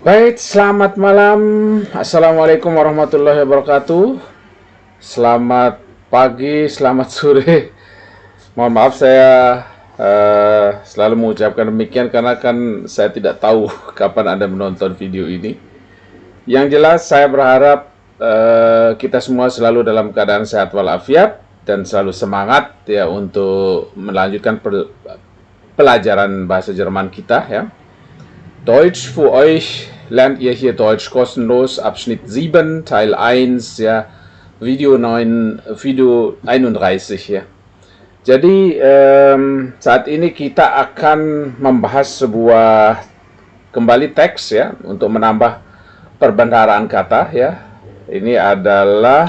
Baik, selamat malam. Assalamualaikum warahmatullahi wabarakatuh. Selamat pagi, selamat sore. Mohon maaf saya selalu mengucapkan demikian karena kan saya tidak tahu kapan Anda menonton video ini. Yang jelas saya berharap kita semua selalu dalam keadaan sehat walafiat dan selalu semangat ya untuk melanjutkan pelajaran bahasa Jerman kita ya. Deutsch für euch lernt ihr hier Deutsch kostenlos, Abschnitt 7, Teil 1, ya, Video 31 ya. Jadi saat ini kita akan membahas sebuah kembali teks ya untuk menambah perbendaharaan kata ya. Ini adalah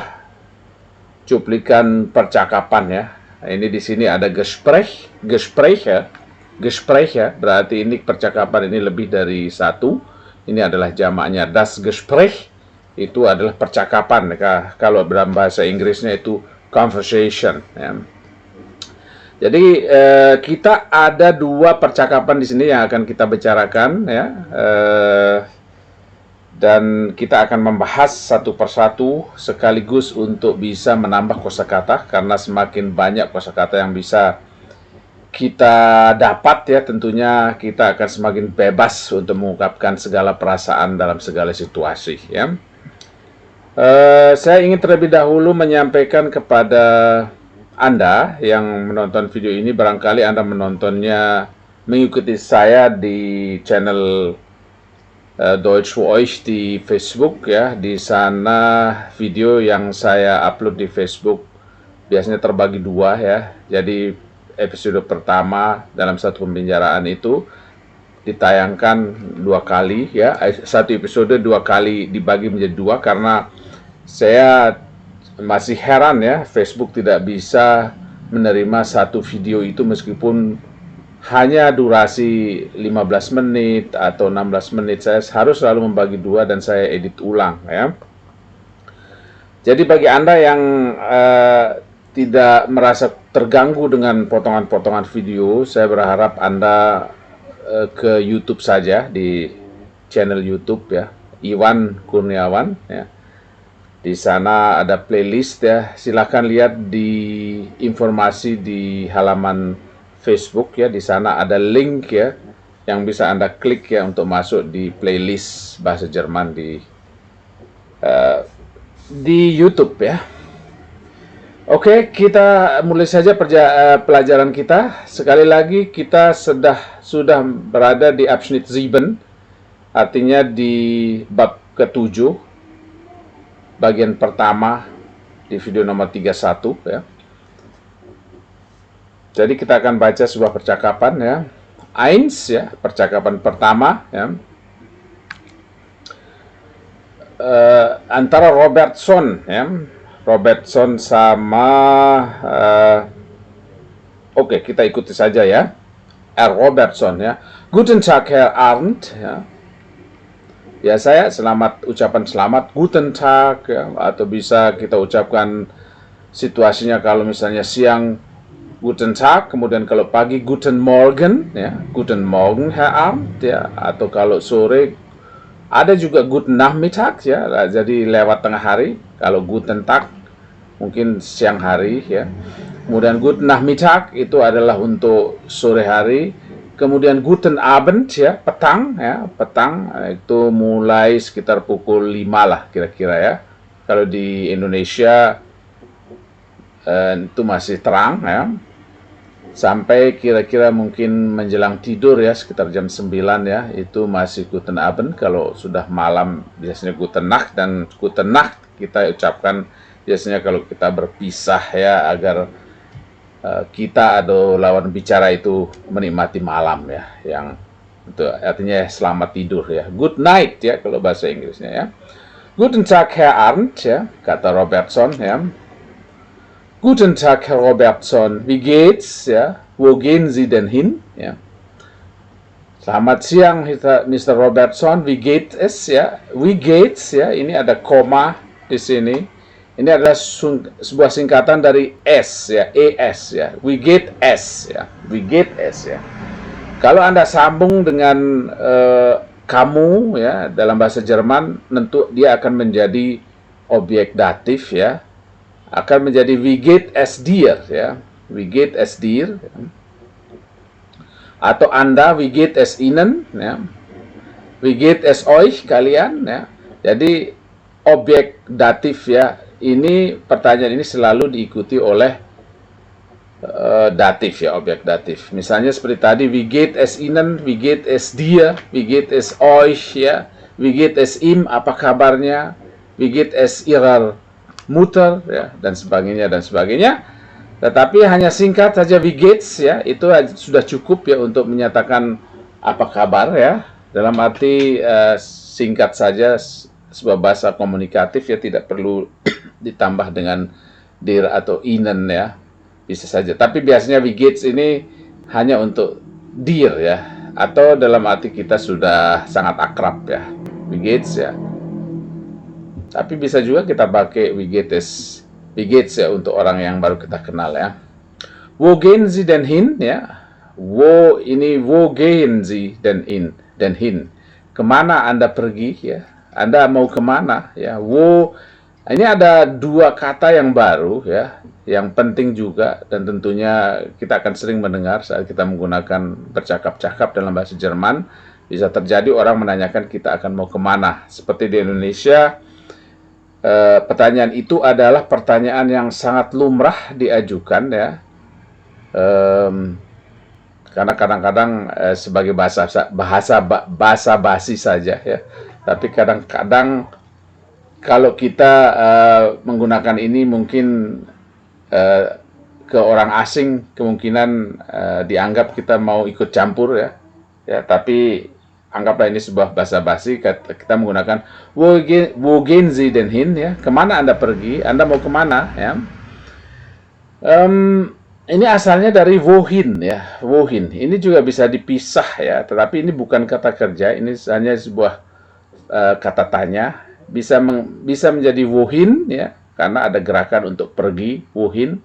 cuplikan percakapan ya. Ini di sini ada Gespräch ya. Gespräch ya, berarti ini percakapan ini lebih dari satu. Ini adalah jamaknya. Das Gespräch itu adalah percakapan. Kalau dalam bahasa Inggrisnya itu conversation. Ya. Jadi kita ada dua percakapan di sini yang akan kita bicarakan ya. Dan kita akan membahas satu persatu sekaligus untuk bisa menambah kosakata karena semakin banyak kosakata yang bisa kita dapat ya, tentunya kita akan semakin bebas untuk mengungkapkan segala perasaan dalam segala situasi ya. Saya ingin terlebih dahulu menyampaikan kepada Anda yang menonton video ini, barangkali Anda menontonnya mengikuti saya di channel Deutsch für euch di Facebook ya. Di sana video yang saya upload di Facebook biasanya terbagi dua ya. Jadi episode pertama dalam satu pembicaraan itu ditayangkan dua kali ya. Satu episode dua kali dibagi menjadi dua karena saya masih heran ya, Facebook tidak bisa menerima satu video itu meskipun hanya durasi 15 menit atau 16 menit. Saya harus selalu membagi dua dan saya edit ulang ya. Jadi bagi Anda yang tidak merasa terganggu dengan potongan-potongan video, saya berharap Anda ke YouTube saja, di channel YouTube ya, Iwan Kurniawan ya. Di sana ada playlist ya. Silahkan lihat di informasi di halaman Facebook ya. Di sana ada link ya yang bisa Anda klik ya untuk masuk di playlist bahasa Jerman di YouTube ya. Oke, kita mulai saja pelajaran kita. Sekali lagi kita sudah berada di Abschnitt 7, artinya di bab ke-7, bagian pertama di video nomor 31 ya. Jadi kita akan baca sebuah percakapan ya. Eins ya, percakapan pertama ya. Antara Robertson ya. Robertson sama oke, kita ikuti saja ya. Robertson ya. Guten Tag Herr Arndt ya. Ya, saya ucapan selamat Guten Tag ya. Atau bisa kita ucapkan situasinya kalau misalnya siang Guten Tag, kemudian kalau pagi Guten Morgen ya. Guten Morgen Herr Arndt ya. Atau kalau sore ada juga Guten Nachmittag ya. Jadi lewat tengah hari. Kalau Guten Tag mungkin siang hari ya. Kemudian Guten Nachmittag itu adalah untuk sore hari. Kemudian Guten Abend ya, petang ya. Petang itu mulai sekitar pukul 5 lah kira-kira ya. Kalau di Indonesia itu masih terang ya. Sampai kira-kira mungkin menjelang tidur ya, sekitar jam 9 ya, itu masih Guten Abend. Kalau sudah malam biasanya Guten Nacht, dan Guten Nacht kita ucapkan biasanya kalau kita berpisah ya, agar kita atau lawan bicara itu menikmati malam ya, yang itu artinya selamat tidur ya. Good night ya kalau bahasa Inggrisnya ya. Guten Tag Herr Arndt ya, kata Robertson ya. Guten Tag Herr Robertson, wie geht's ya? Wo gehen Sie denn hin ya? Selamat siang Mr. Robertson, wie geht es ya? Wie geht's ya, ini ada koma di sini. Ini adalah sebuah singkatan dari S ya, ES ya. We get S ya. We get S ya. Kalau Anda sambung dengan kamu ya dalam bahasa Jerman, tentu dia akan menjadi objek datif ya, akan menjadi wie geht es dir ya, wie geht es dir ya. Atau Anda wie geht es Ihnen ya, wie geht es euch kalian ya. Jadi objek datif ya, ini pertanyaan ini selalu diikuti oleh datif ya, objek datif. Misalnya seperti tadi, wie geht es Ihnen, wie geht es dir, wie geht es euch ya, wie geht es ihm, apa kabarnya, wie geht es ihrer Mutter ya, dan sebagainya dan sebagainya. Tetapi hanya singkat saja wie geht's ya, itu sudah cukup ya untuk menyatakan apa kabar ya. Dalam arti singkat saja, sebuah bahasa komunikatif ya, tidak perlu ditambah dengan dir atau ihnen ya. Bisa saja, tapi biasanya wie geht's ini hanya untuk dir ya, atau dalam arti kita sudah sangat akrab ya, wie geht's ya. Tapi bisa juga kita pakai wie geht's ya untuk orang yang baru kita kenal ya. Wo gehen Sie denn hin ya? Wo gehen Sie denn hin? Kemana Anda pergi ya? Anda mau kemana ya? Wo, ini ada dua kata yang baru ya, yang penting juga, dan tentunya kita akan sering mendengar saat kita menggunakan bercakap-cakap dalam bahasa Jerman. Bisa terjadi orang menanyakan kita akan mau kemana. Seperti di Indonesia, pertanyaan itu adalah pertanyaan yang sangat lumrah diajukan ya, karena kadang-kadang sebagai bahasa basi saja ya. Tapi kadang-kadang kalau kita menggunakan ini mungkin ke orang asing, kemungkinan dianggap kita mau ikut campur ya. Tapi anggaplah ini sebuah bahasa basi, kita menggunakan wo gehen Sie denn hin ya, kemana Anda pergi, Anda mau kemana ya. Ini asalnya dari wohin ya, wohin. Ini juga bisa dipisah ya, tetapi ini bukan kata kerja, ini hanya sebuah kata tanya. Bisa menjadi wohin ya, karena ada gerakan untuk pergi, wohin.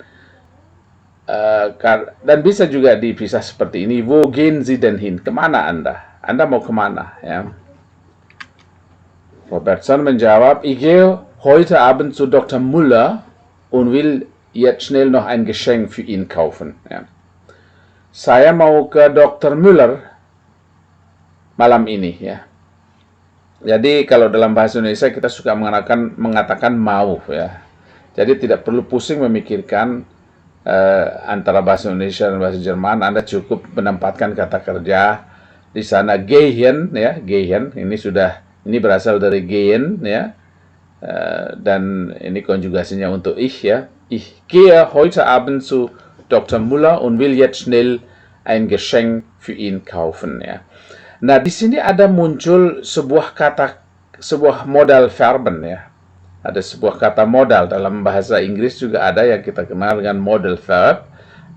Dan bisa juga dipisah seperti ini, wo gehen Sie denn hin, kemana Anda? Anda mau kemana ya? Robertson menjawab, ich gehe heute Abend zu Dr. Müller und will jetzt schnell noch ein Geschenk für ihn kaufen ya. Saya mau ke Dr. Müller malam ini ya. Jadi kalau dalam bahasa Indonesia kita suka mengatakan mau ya. Jadi tidak perlu pusing memikirkan antara bahasa Indonesia dan bahasa Jerman. Anda cukup menempatkan kata kerja di sana, gehen ya, gehen. Ini berasal dari gehen ya. Dan ini konjugasinya untuk ich ya. Ich gehe heute Abend zu Dr. Müller und will jetzt schnell ein Geschenk für ihn kaufen ya. Nah, di sini ada muncul sebuah modal verben ya. Ada sebuah kata modal, dalam bahasa Inggris juga ada yang kita kenal dengan modal verb.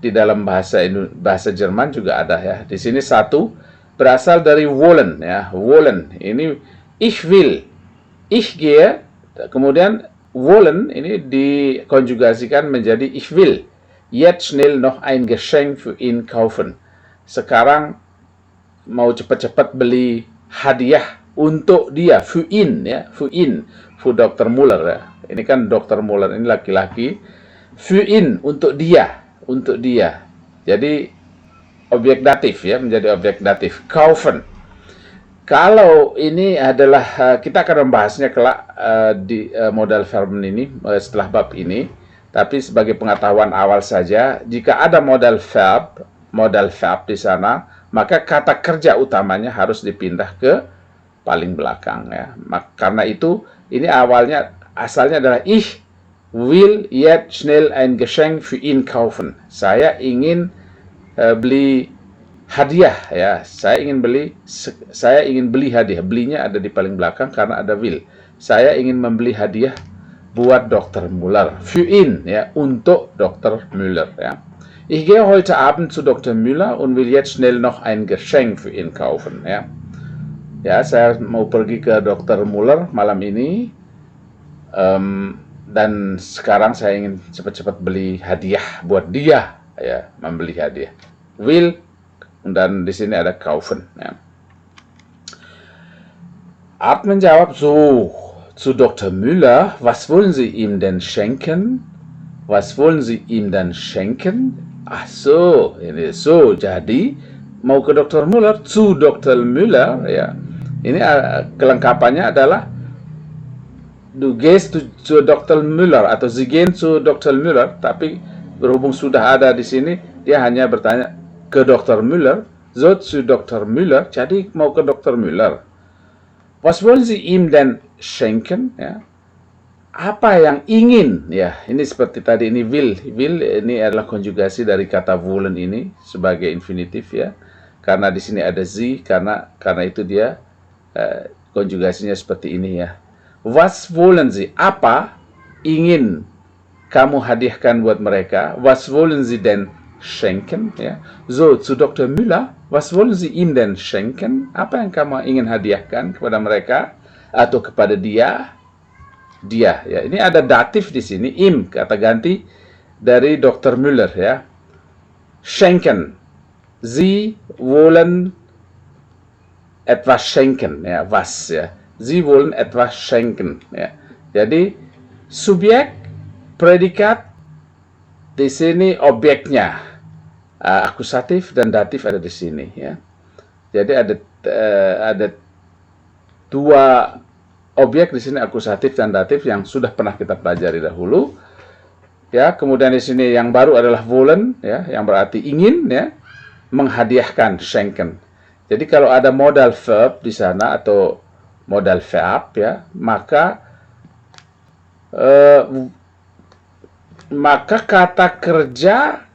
Di dalam bahasa Jerman juga ada ya. Di sini satu berasal dari wollen ya. Wollen ini ich will, ich gehe, kemudian wollen ini dikonjugasikan menjadi ich will jetzt schnell noch ein Geschenk für ihn kaufen. Sekarang mau cepat-cepat beli hadiah untuk dia, für ihn ya, für ihn, für Dr. Müller ya. Ini kan Dr. Müller ini laki-laki, für ihn, untuk dia, untuk dia. Jadi objek datif ya, menjadi objek datif. Kaufen. Kalau ini adalah kita akan membahasnya kelak di modal verb ini setelah bab ini. Tapi sebagai pengetahuan awal saja, jika ada modal verb di sana, maka kata kerja utamanya harus dipindah ke paling belakang ya. Karena itu ini asalnya adalah ich will jetzt schnell ein Geschenk für ihn kaufen. Saya ingin beli hadiah ya. Saya ingin beli hadiah. Belinya ada di paling belakang karena ada will. Saya ingin membeli hadiah buat Dr. Müller. Für ihn ya, untuk Dr. Müller ya. Ich gehe heute Abend zu Dr. Müller und will jetzt schnell noch ein Geschenk für ihn kaufen. Ya, saya mau pergi ke Dr. Müller malam ini, dan sekarang saya ingin cepat-cepat beli hadiah buat dia. Ya, membeli hadiah. Will dan di sini ada kaufen. Ya. Art menjawab, so, zu Dr. Müller, was wollen Sie ihm denn schenken? Was wollen Sie ihm dann schenken? Ach so, ini so, jadi mau ke Dr. Müller, zu Dr. Müller, ya. Ini kelengkapannya adalah du gehst zu Dr. Müller atau Sie gehen zu Dr. Müller, tapi berhubung sudah ada di sini, dia hanya bertanya ke Dr. Müller, so zu Dr. Müller, jadi mau ke Dr. Müller. Was wollen Sie ihm denn schenken? Ya. Apa yang ingin? Ya, ini seperti tadi ini will. Will ini adalah konjugasi dari kata wollen ini sebagai infinitif ya. Karena di sini ada sie, karena itu dia konjugasinya seperti ini ya. Was wollen Sie? Apa ingin kamu hadiahkan buat mereka? Was wollen Sie denn schenken? Ya. So, zu Dr. Müller, was wollen Sie ihm denn schenken? Apa yang kamu ingin hadiahkan kepada mereka atau kepada dia? Dia, ya. Ini ada datif di sini, im, kata ganti dari Dr. Müller, ya. Schenken. Sie wollen etwas schenken, ya, was, ya. Sie wollen etwas schenken, ya. Jadi subjek, predikat, di sini objeknya. Akusatif dan datif ada di sini ya. Jadi ada dua objek di sini, akusatif dan datif, yang sudah pernah kita pelajari dahulu. Ya, kemudian di sini yang baru adalah wollen ya, yang berarti ingin ya, menghadiahkan, schenken. Jadi kalau ada modal verb di sana atau modal verb ya, maka kata kerja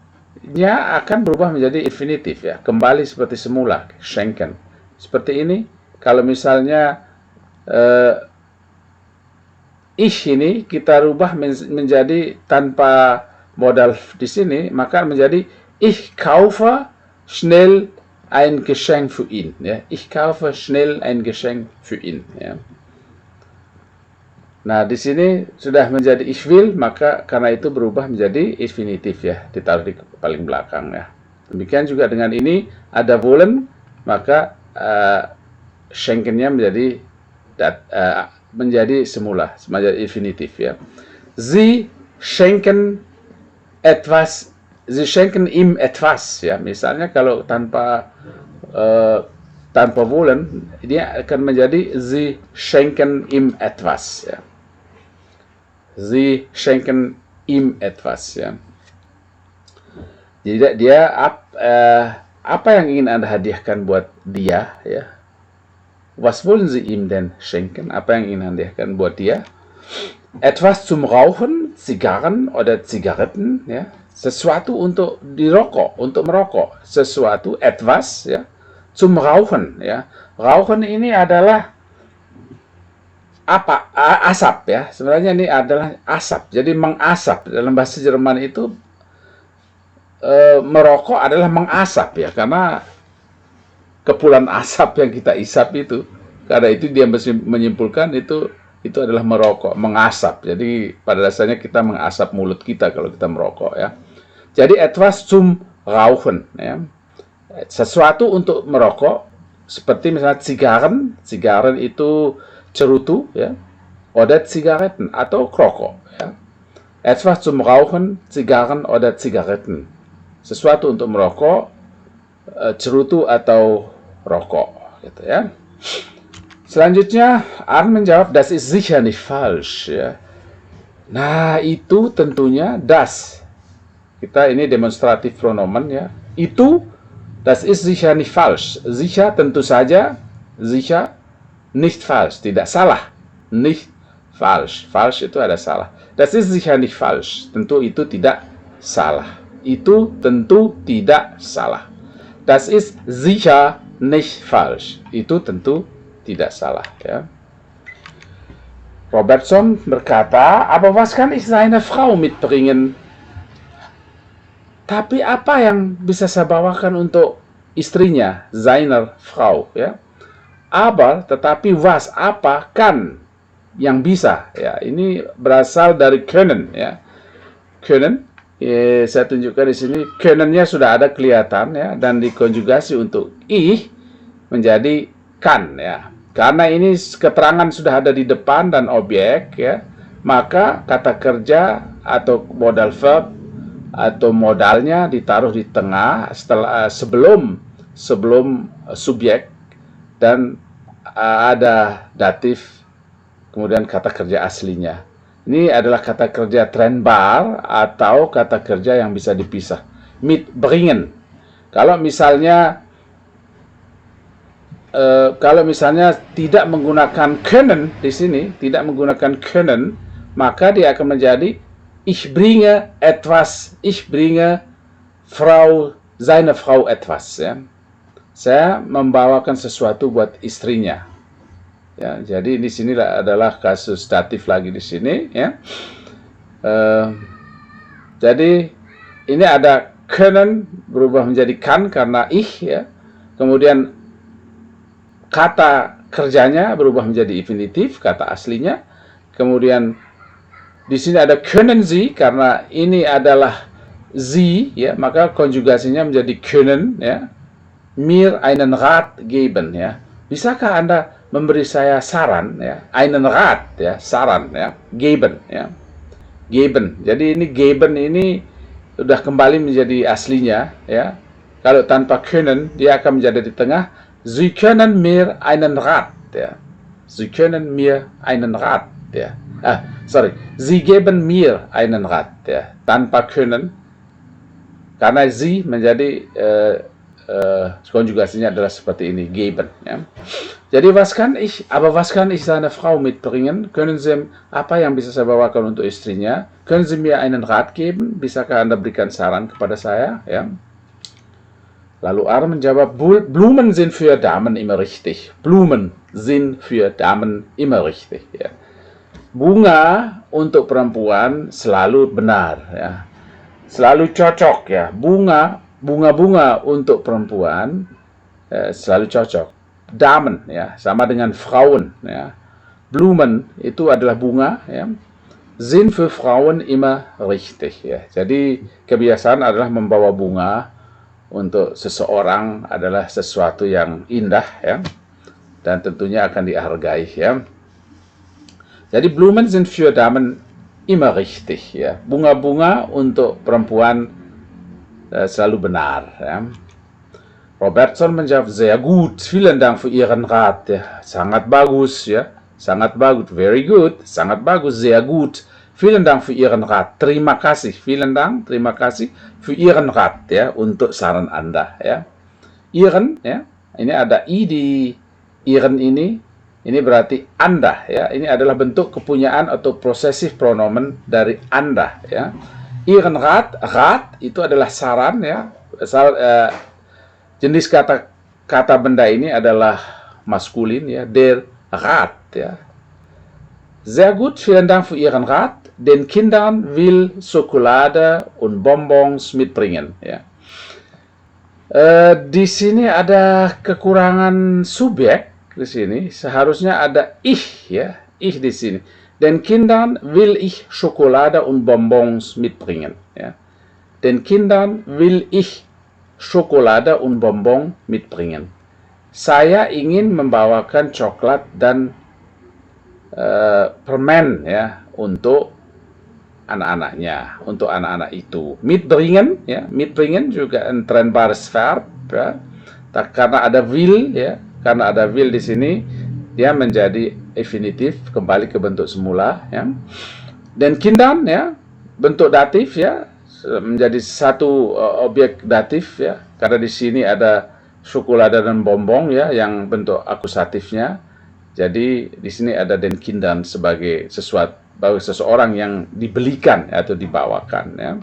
akan berubah menjadi infinitif ya, kembali seperti semula, schenken. Seperti ini, kalau misalnya ich ini kita rubah menjadi tanpa modal di sini, maka menjadi ich kaufe schnell ein Geschenk für ihn. Ya, ich kaufe schnell ein Geschenk für ihn. Ya. Nah, di sini sudah menjadi ich will, maka karena itu berubah menjadi infinitif ya, ditaruh di paling belakang ya. Demikian juga dengan ini, ada wollen, maka schenkennya menjadi semula, menjadi infinitif ya. Sie schenken etwas, sie schenken ihm etwas ya. Misalnya kalau tanpa wollen, dia akan menjadi sie schenken ihm etwas ya. Sie schenken ihm etwas ya. Jadi dia apa yang ingin Anda hadiahkan buat dia ya? Was wollen Sie ihm denn schenken? Apa yang ingin Anda hadiahkan buat dia? Etwas zum Rauchen, Zigarren oder Zigaretten ya. Sesuatu untuk dirokok, untuk merokok. Sesuatu, etwas ya. Zum Rauchen ya. Rauchen ini adalah apa? Asap ya. Sebenarnya ini adalah asap. Jadi mengasap. Dalam bahasa Jerman itu merokok adalah mengasap ya, karena kepulan asap yang kita isap itu. Karena itu dia menyimpulkan itu adalah merokok, mengasap. Jadi pada dasarnya kita mengasap mulut kita kalau kita merokok ya. Jadi etwas zum Rauchen ya. Sesuatu untuk merokok, seperti misalnya Zigarren itu cerutu ya, oder Zigaretten atau rokok ya. Etwas zum Rauchen, Zigarren oder Zigaretten. Sesuatu untuk merokok, cerutu atau rokok gitu ya. Selanjutnya Arndt menjawab, das ist sicher nicht falsch ya. Nah, itu tentunya das. Kita ini demonstratif pronomen ya. Itu, das ist sicher nicht falsch. Sicher tentu saja, sicher nicht falsch, tidak salah. Nicht falsch. Falsch itu ada salah. Das ist sicher nicht falsch. Tentu itu tidak salah. Itu tentu tidak salah. Das ist sicher nicht falsch. Itu tentu tidak salah ya. Robertson berkata, aber was kann ich seine Frau mitbringen? Tapi apa yang bisa saya bawakan untuk istrinya, seiner Frau ya. Aber, tetapi was, apa, kan, yang bisa ya. Ini berasal dari können ya. Können Saya tunjukkan di sini können-nya sudah ada kelihatan ya, dan dikonjugasi untuk ih menjadi kan ya. Karena ini keterangan sudah ada di depan dan objek ya, maka kata kerja atau modal verb atau modalnya ditaruh di tengah sebelum subjek, dan ada datif kemudian kata kerja aslinya. Ini adalah kata kerja trennbar atau kata kerja yang bisa dipisah. Mitbringen. Kalau misalnya tidak menggunakan können di sini, tidak menggunakan können, maka dia akan menjadi ich bringe seine Frau etwas. Ya. Saya membawakan sesuatu buat istrinya. Ya, jadi di sini adalah kasus datif lagi di sini. Ya. Jadi ini ada können berubah menjadi kan karena ich. Ya. Kemudian kata kerjanya berubah menjadi infinitif, kata aslinya. Kemudian di sini ada können Sie karena ini adalah Sie, ya, maka konjugasinya menjadi können, ya. Mir einen Rat geben, ya. Bisakah Anda memberi saya saran, ya? Einen Rat, ya, saran, ya. Geben, ya. Geben. Jadi ini geben ini sudah kembali menjadi aslinya, ya. Kalau tanpa können dia akan menjadi di tengah. Sie können mir einen Rat, ya. Sie können mir einen Rat, ya. Sie geben mir einen Rat, ya. Tanpa können, karena Sie menjadi konjugasinya adalah seperti ini, geben. Ya. Jadi was kann ich seine Frau mitbringen? Können Sie, apa yang bisa saya bawakan untuk istrinya? Können Sie mir einen Rat geben? Bisakah Anda berikan saran kepada saya? Ya. Lalu Ar menjawab, Blumen sind für Damen immer richtig. Blumen sind für Damen immer richtig. Ya. Bunga untuk perempuan selalu benar. Ya. Selalu cocok, ya. Bunga-bunga untuk perempuan selalu cocok. Damen, ya, sama dengan Frauen, ya. Blumen itu adalah bunga, ya. Sind für Frauen immer richtig, ya. Jadi kebiasaan adalah membawa bunga untuk seseorang adalah sesuatu yang indah, ya, dan tentunya akan dihargai, ya. Jadi Blumen sind für Damen immer richtig, ya. Bunga-bunga untuk perempuan selalu benar, ya. Robertson menjawab, sehr gut, vielen Dank für Ihren Rat, ya. Sangat bagus, ya. Sangat bagus, very good, sangat bagus, sehr gut. Vielen Dank für Ihren Rat. Terima kasih, vielen Dank, terima kasih für Ihren Rat, ya, untuk saran Anda, ya. Ihren, ya. Ini ada i di Ihren ini berarti Anda, ya. Ini adalah bentuk kepunyaan atau possessive pronomen dari Anda, ya. Ihren Rat, Rat itu adalah saran, ya. Jenis kata benda ini adalah maskulin, ya. Der Rat, ya. Sehr gut, vielen Dank für Ihren Rat. Den Kindern will Schokolade und Bonbons mitbringen, ya. Di sini ada kekurangan subjek di sini. Seharusnya ada ich, ya. Ich di sini. Den Kindern will ich Schokolade und Bonbons mitbringen, ya. Den Kindern will ich Schokolade und Bonbon mitbringen. Saya ingin membawakan coklat dan permen, ya, untuk anak-anaknya, untuk anak-anak itu. Mitbringen, ya, mitbringen juga ein trennbares Verb, ya. Karena ada will, ya, karena ada will di sini, dia menjadi infinitif, kembali ke bentuk semula, ya. Dan Kindern, ya, bentuk datif, ya, menjadi satu objek datif, ya, karena di sini ada Schokolade dan bonbon, ya, yang bentuk akusatifnya. Jadi di sini ada den Kindern sebagai seseorang yang dibelikan atau dibawakan, ya.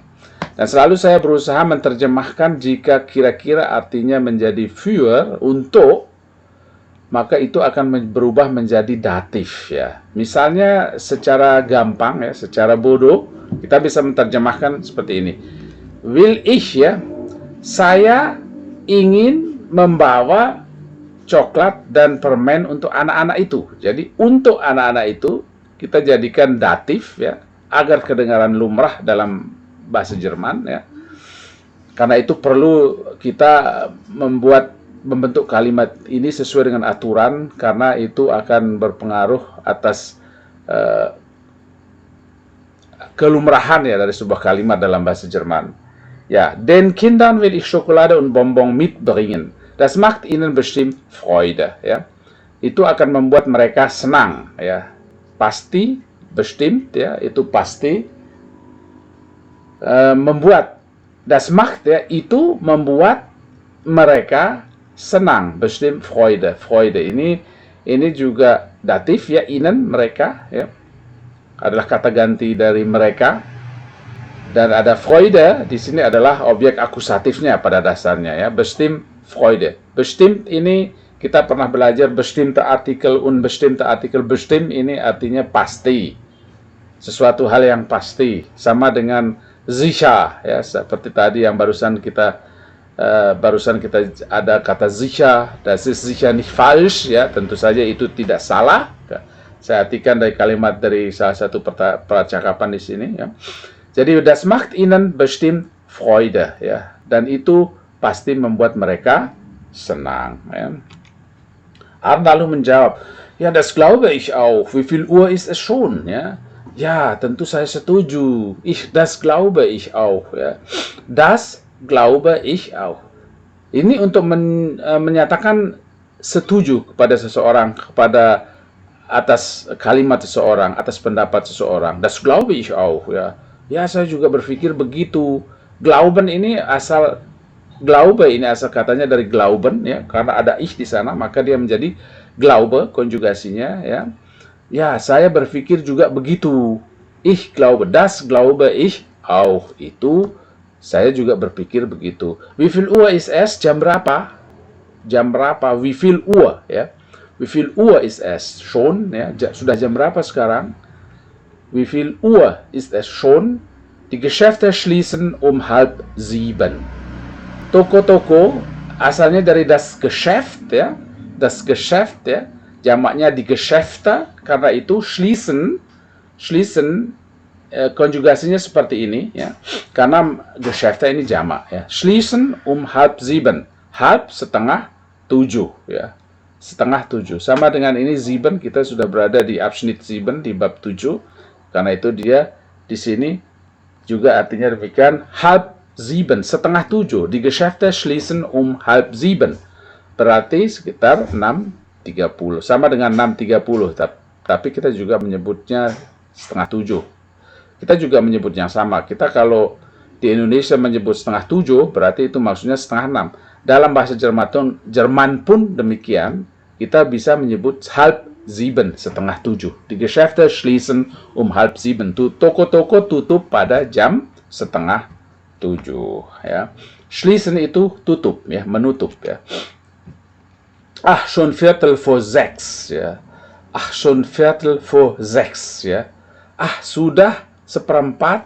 Dan selalu saya berusaha menerjemahkan jika kira-kira artinya menjadi für, untuk, maka itu akan berubah menjadi datif, ya. Misalnya secara gampang, ya, secara bodoh, kita bisa menerjemahkan seperti ini. Will ich, ya, saya ingin membawa coklat dan permen untuk anak-anak itu. Jadi untuk anak-anak itu kita jadikan datif, ya, agar kedengaran lumrah dalam bahasa Jerman ya. Karena itu perlu kita membentuk kalimat ini sesuai dengan aturan, karena itu akan berpengaruh atas kelumrahan ya dari sebuah kalimat dalam bahasa Jerman. Ja, den Kindern will ich Schokolade und Bonbon mitbringen. Das macht ihnen bestimmt Freude. Ja, itu akan membuat mereka senang. Ya, pasti, bestimmt. Ya, itu pasti membuat. Das macht ya, itu membuat mereka senang. Bestimmt Freude. Freude ini juga datif ya, ihnen mereka. Ya, adalah kata ganti dari mereka. Dan ada Freude, di sini adalah objek akusatifnya pada dasarnya ya. Bestimmt Freude. Bestimmt ini kita pernah belajar bestimmte Artikel, unbestimmte Artikel. Bestimmt ini artinya pasti. Sesuatu hal yang pasti. Sama dengan sicher ya, seperti tadi yang barusan kita ada kata sicher, das ist sicher nicht falsch ya, tentu saja itu tidak salah. Saya artikan dari kalimat dari salah satu percakapan di sini ya. Jadi das macht ihnen bestimmt Freude ya, dan itu pasti membuat mereka senang ya. Arndt lalu menjawab, ya das glaube ich auch. Wie viel Uhr ist es schon ya? Ya, tentu saya setuju. Das glaube ich auch ya. Das glaube ich auch. Ini untuk menyatakan setuju kepada seseorang, kepada atas kalimat seseorang, atas pendapat seseorang. Das glaube ich auch ya. Ya, saya juga berpikir begitu. Glauben ini asal Glaube ini asal katanya dari Glauben ya, karena ada ich di sana maka dia menjadi Glaube konjugasinya ya. Ya, saya berpikir juga begitu. Ich glaube, das glaube ich auch. Itu saya juga berpikir begitu. Wie viel Uhr ist es? Jam berapa? Jam berapa? Wie viel Uhr ya? Wie viel Uhr ist es? Schon ya, sudah jam berapa sekarang? Wie viel Uhr ist es schon? Die Geschäfte schließen um 6:30. Toko-toko asalnya dari das Geschäft ya, das Geschäft ya, jamaknya die Geschäfte, karena itu schließen konjugasinya seperti ini ya, karena Geschäfte ini jamak ya. Schließen um 6:30, halb setengah 7 ya, setengah 7 sama dengan ini sieben, kita sudah berada di Abschnitt 7 di bab 7. Karena itu dia di sini juga artinya demikian, 6:30, setengah 7. Die Geschäfte schließen um 6:30. Berarti sekitar 6:30. Sama dengan 6:30, tapi kita juga menyebutnya setengah 7. Kita juga menyebut yang sama. Kita kalau di Indonesia menyebut setengah 7, berarti itu maksudnya setengah 6. Dalam bahasa Jerman pun demikian, kita bisa menyebut 6:30, setengah 7. Die Geschäfte schließen um 6:30. Toko-toko tutup pada jam setengah 7 ya. Schließen itu tutup ya, menutup ya. Ach, schon 5:45 ya. Ach, schon 5:45 ya. Ah, sudah seperempat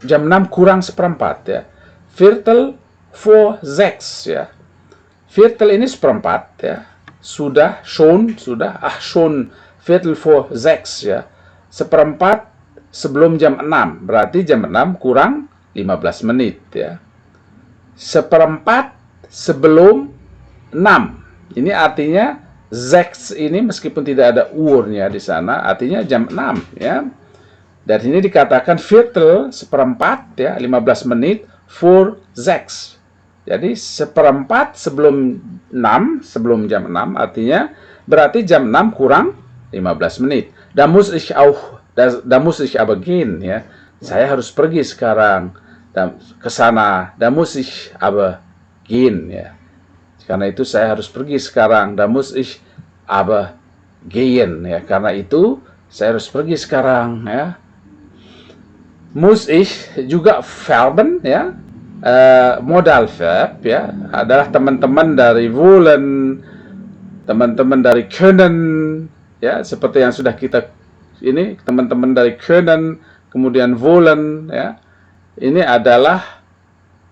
jam 6 kurang seperempat ya. 5:45 ya. Viertel ini seperempat ya. Sudah, sudah, schon 5:45 ya. Seperempat sebelum jam 6, berarti jam 6 kurang 15 menit ya. Seperempat sebelum 6. Ini artinya sechs ini meskipun tidak ada urnya di sana, artinya jam 6 ya. Dan ini dikatakan viertel, seperempat ya, 15 menit for sechs. Jadi seperempat sebelum 6, sebelum jam 6, artinya berarti jam 6 kurang 15 menit. Da muss ich aber gehen ya. Saya harus pergi sekarang ke sana. Da muss ich aber gehen ya. Karena itu saya harus pergi sekarang. Da muss ich aber gehen ya. Karena itu saya harus pergi sekarang ya. Muss ich juga verben ya. Modal verb ya adalah teman-teman dari wollen, teman-teman dari können ya, seperti yang sudah kita ini, teman-teman dari können, kemudian wollen ya. Ini adalah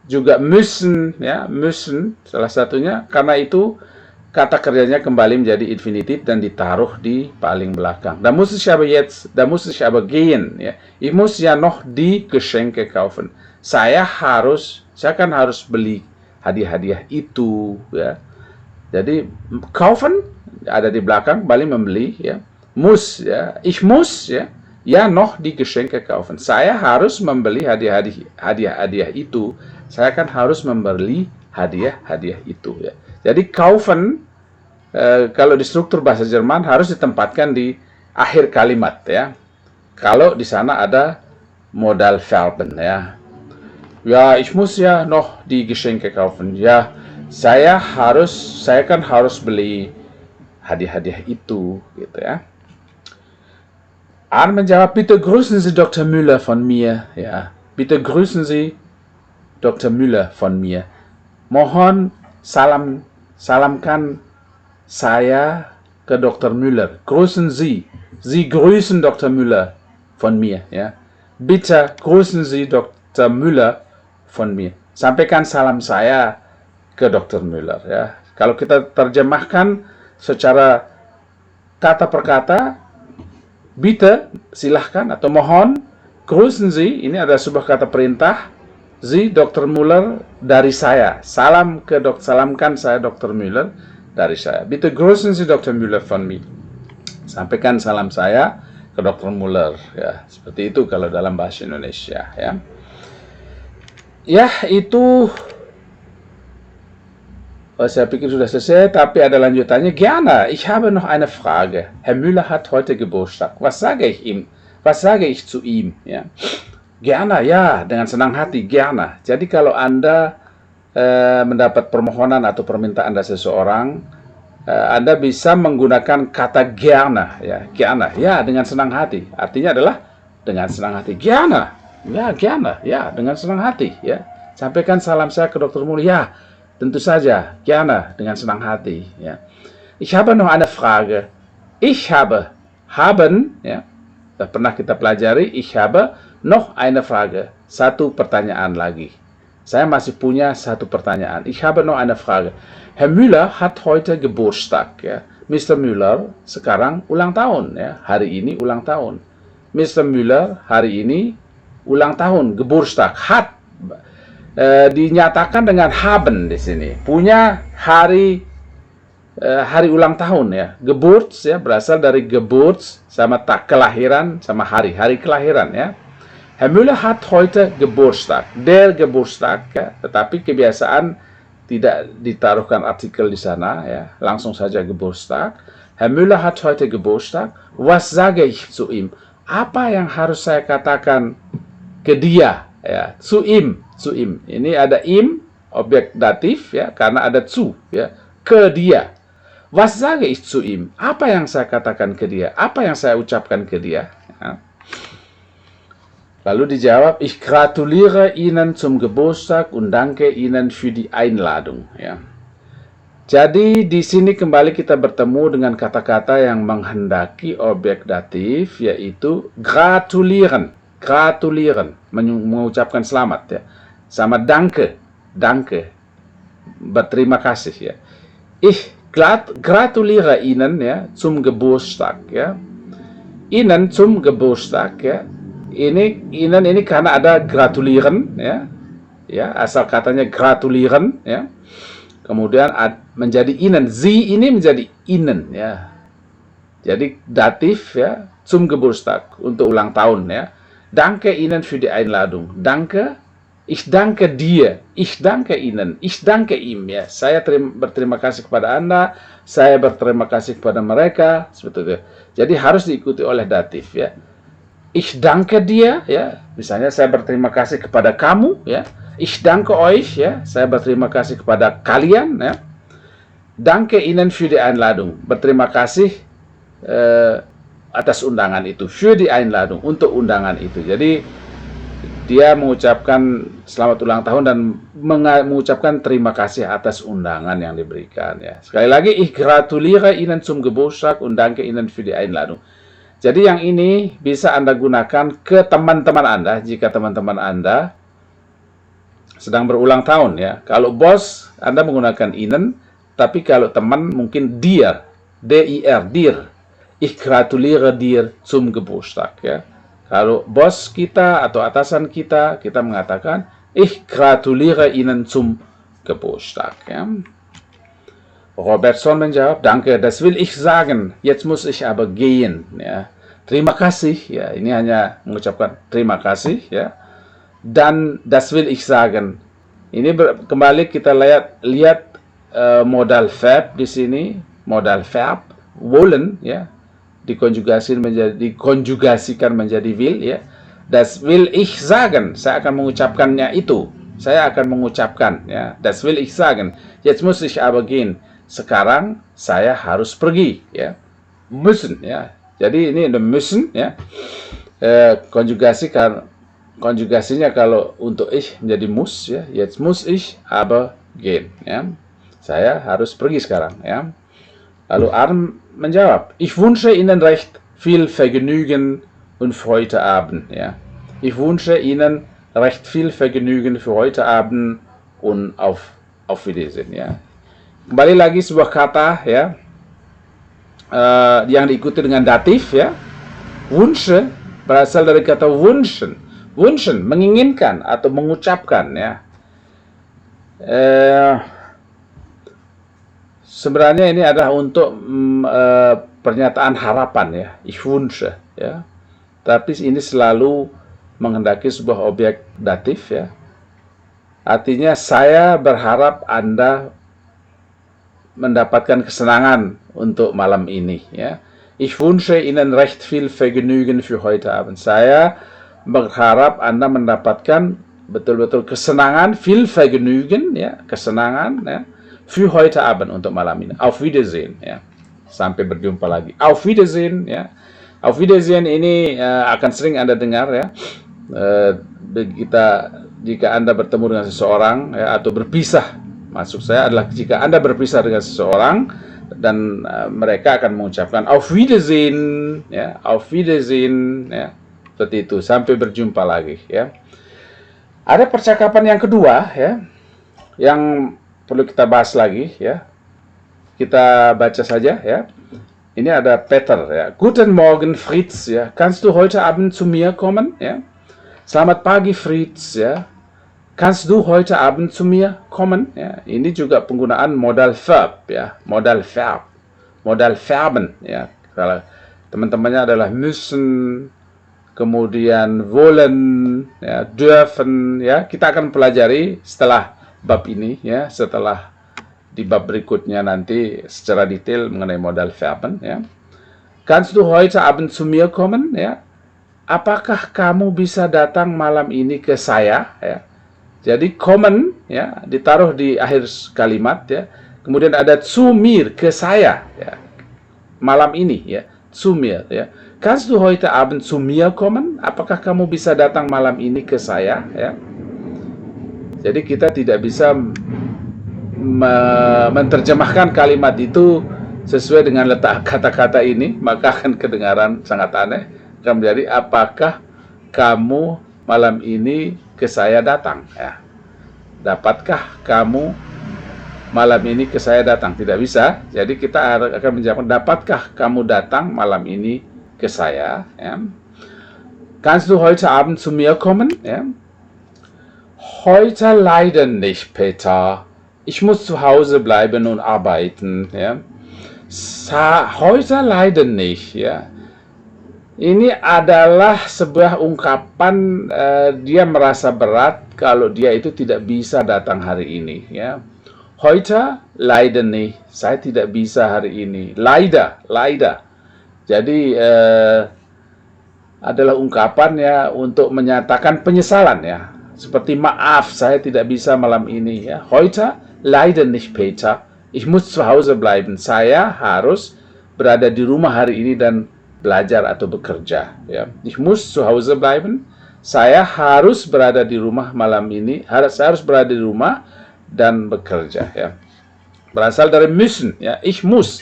juga müssen ya, müssen salah satunya. Karena itu kata kerjanya kembali menjadi infinitif dan ditaruh di paling belakang. Da muss ich aber gehen. Ya. Ich muss ja noch die Geschenke kaufen. Saya kan harus beli hadiah-hadiah itu. Ya. Jadi kaufen ada di belakang, kembali membeli. Ya. Muss, ya. Ich muss, ya noch die Geschenke kaufen. Saya harus membeli hadiah-hadiah itu. Saya kan harus membeli hadiah-hadiah itu. Ya. Jadi kaufen kalau di struktur bahasa Jerman harus ditempatkan di akhir kalimat ya. Kalau di sana ada modal Verben ya. Ja, ich muss ja noch die Geschenke kaufen. Ja, saya kan harus beli hadiah-hadiah itu gitu ya. Arne menjawab, bitte grüßen Sie Dr. Müller von mir. Ja, bitte grüßen Sie Dr. Müller von mir. Mohon salamkan saya ke Dr. Müller. Grüßen Sie. Sie grüßen Dr. Müller von mir. Ya. Bitte grüßen Sie Dr. Müller von mir. Sampaikan salam saya ke Dr. Müller. Ya. Kalau kita terjemahkan secara kata per kata, bitte, silahkan atau mohon, grüßen Sie, ini ada sebuah kata perintah, Sie Dr. Müller dari saya. Salamkan saya Dr. Müller dari saya. Bitte grüßen Sie Dr. Müller von mir. Sampaikan salam saya ke Dr. Müller. Ya, seperti itu kalau dalam bahasa Indonesia. Ya, itu. Saya pikir sudah selesai, tapi ada lanjutannya. Gerne, ich habe noch eine Frage. Herr Müller hat heute Geburtstag. Was sage ich ihm? Was sage ich zu ihm? Ja. Gerne, ya, dengan senang hati, gerne. Jadi kalau Anda mendapat permohonan atau permintaan dari seseorang, Anda bisa menggunakan kata gerne, ya, dengan senang hati. Artinya adalah dengan senang hati. Gerne, ya, dengan senang hati, ya. Sampaikan salam saya ke Dr. Müller, ya, tentu saja, gerne, dengan senang hati, ya. Ich habe noch eine Frage. Haben, ya, pernah kita pelajari, ich habe noch eine Frage. Satu pertanyaan lagi. Saya masih punya satu pertanyaan. Ich habe noch eine Frage. Herr Müller hat heute Geburtstag. Ya. Mr. Müller sekarang ulang tahun. Ya. Hari ini ulang tahun. Mr. Müller hari ini ulang tahun. Geburtstag. Hat. Dinyatakan dengan haben di sini. Punya hari ulang tahun ya. Geburts ya berasal dari Geburts sama kelahiran sama hari kelahiran ya. Herr Müller hat heute Geburtstag. Der Geburtstag, ya, tetapi kebiasaan tidak ditaruhkan artikel di sana, ya, langsung saja Geburtstag. Herr Müller hat heute Geburtstag. Was sage ich zu ihm? Apa yang harus saya katakan ke dia? Ya, zu ihm. Ini ada im, objek datif, ya, karena ada zu, ya, ke dia. Was sage ich zu ihm? Apa yang saya katakan ke dia? Apa yang saya ucapkan ke dia? Ya. Lalu dijawab, ich gratuliere Ihnen zum Geburtstag und danke Ihnen für die Einladung. Ya. Jadi di sini kembali kita bertemu dengan kata-kata yang menghendaki objek datif, yaitu gratulieren, mengucapkan selamat ya, sama danke, berterima kasih ya. Ich gratuliere Ihnen ya zum Geburtstag ya, Ihnen zum Geburtstag ya. Ini karena ada gratulieren ya, asal katanya gratulieren ya, kemudian menjadi Ihnen, Sie ini menjadi Ihnen ya, jadi datif ya, zum Geburtstag untuk ulang tahun ya. Danke Ihnen für die Einladung. Danke, ich danke dir, ich danke Ihnen, ich danke ihm ya. Saya berterima kasih kepada Anda, saya berterima kasih kepada mereka, seperti itu. Jadi harus diikuti oleh datif ya. Ich danke dir, ya. Misalnya saya berterima kasih kepada kamu, ya. Ich danke euch, ya. Saya berterima kasih kepada kalian, ya. Danke Ihnen für die Einladung. Berterima kasih atas undangan itu. Für die Einladung, untuk undangan itu. Jadi dia mengucapkan selamat ulang tahun dan mengucapkan terima kasih atas undangan yang diberikan, ya. Sekali lagi, ich gratuliere Ihnen zum Geburtstag und danke Ihnen für die Einladung. Jadi yang ini bisa Anda gunakan ke teman-teman Anda jika teman-teman Anda sedang berulang tahun ya. Kalau bos, Anda menggunakan Ihnen, Tapi kalau teman mungkin dir, dir, dir. Ich gratuliere dir zum Geburtstag. Ya. Kalau bos kita atau atasan kita mengatakan, ich gratuliere Ihnen zum Geburtstag. Ya. Robertson menjawab, danke, das will ich sagen. Jetzt muss ich aber gehen. Ya. Terima kasih. Ya, ini hanya mengucapkan terima kasih. Ya. Dan das will ich sagen. Ini kembali kita lihat modal verb di sini, modal verb wollen, ya, dikonjugasikan menjadi will, ya. Das will ich sagen. Saya akan mengucapkannya itu. Saya akan mengucapkan, ya. Das will ich sagen. Jetzt muss ich aber gehen. Sekarang saya harus pergi, ya. Müssen, ya. Jadi ini müssen, ya. Konjugasinya kalau untuk ich menjadi muss, ya. Jetzt muss ich aber gehen, ya. Saya harus pergi sekarang, ya. Lalu Arn menjawab, ich wünsche Ihnen recht viel Vergnügen und für heute Abend, ya. Ich wünsche Ihnen recht viel Vergnügen für heute Abend und auf Wiedersehen, ya. Kembali lagi sebuah kata, ya, yang diikuti dengan datif, ya. Wünsche berasal dari kata wünschen. Wünschen, menginginkan atau mengucapkan, ya. Sebenarnya ini adalah untuk pernyataan harapan, ya. Ich wünsche, ya. Tapi ini selalu menghendaki sebuah objek datif, ya. Artinya saya berharap Anda mendapatkan kesenangan untuk malam ini, ya. Ich wünsche Ihnen recht viel Vergnügen für heute Abend. Saya berharap Anda mendapatkan betul-betul kesenangan, viel Vergnügen, ya, kesenangan, ya, für heute Abend untuk malam ini. Auf Wiedersehen, ya. Sampai berjumpa lagi. Auf Wiedersehen, ya. Auf Wiedersehen ini akan sering Anda dengar, ya. Jika Anda bertemu dengan seseorang, ya, atau berpisah, maksud saya adalah jika Anda berpisah dengan seseorang dan mereka akan mengucapkan Auf Wiedersehen, ya, Auf Wiedersehen, ya, seperti itu, sampai berjumpa lagi, ya. Ada percakapan yang kedua, ya, yang perlu kita bahas lagi, ya. Kita baca saja, ya. Ini ada Peter, ya. Guten Morgen Fritz, ya. Kannst du heute Abend zu mir kommen, ya. Selamat pagi Fritz, ya. Kannst du heute Abend zu mir kommen, ya. Ini juga penggunaan modal verb, ya. Modal verb, modal verben, ya. Kalau teman-temannya adalah müssen, kemudian wollen, ya, dürfen, ya. Kita akan pelajari setelah bab ini, ya, setelah di bab berikutnya nanti secara detail mengenai modal verben, ya. Kannst du heute Abend zu mir kommen, ya. Apakah kamu bisa datang malam ini ke saya, ya. Jadi kommen, ya, ditaruh di akhir kalimat, ya. Kemudian ada zu mir, ke saya, ya. Malam ini, ya. Zu mir, ya. Kannst du heute Abend zu mir kommen? Apakah kamu bisa datang malam ini ke saya, ya. Jadi kita tidak bisa menerjemahkan kalimat itu sesuai dengan letak kata-kata ini, maka akan kedengaran sangat aneh. Akan menjadi apakah kamu malam ini ke saya datang, ya. Dapatkah kamu malam ini ke saya datang? Tidak bisa. Jadi kita akan menjawab, dapatkah kamu datang malam ini ke saya, ya. Kannst du heute Abend zu mir kommen, ya. Heute leider nicht, Peter. Ich muss zu Hause bleiben und arbeiten, ya. Heute leider nicht, ya. Ini adalah sebuah ungkapan dia merasa berat kalau dia itu tidak bisa datang hari ini, ya. Heute leider nicht. Saya tidak bisa hari ini. Leider. Jadi adalah ungkapan, ya, untuk menyatakan penyesalan, ya. Seperti maaf, saya tidak bisa malam ini, ya. Heute leider nicht, Peter. Ich muss zu Hause bleiben. Saya harus berada di rumah hari ini dan belajar atau bekerja, ya. Ich muss zu Hause bleiben. Saya harus berada di rumah malam ini. Saya harus berada di rumah dan bekerja, ya. Berasal dari müssen, ya. Ich muss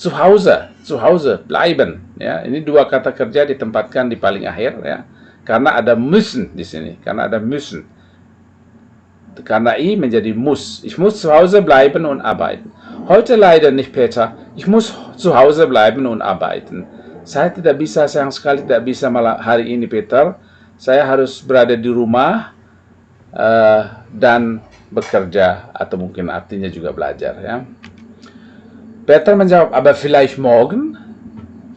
zu Hause bleiben, ya. Ini dua kata kerja ditempatkan di paling akhir, ya. Karena ada müssen di sini, karena ada müssen. karena I menjadi muss. Ich muss zu Hause bleiben und arbeiten. Heute leider nicht, Peter. Ich muss zu Hause bleiben und arbeiten. Saya tidak bisa, sayang sekali tidak bisa malam hari ini, Peter. Saya harus berada di rumah dan bekerja, atau mungkin artinya juga belajar, ya. Peter menjawab, aber vielleicht morgen?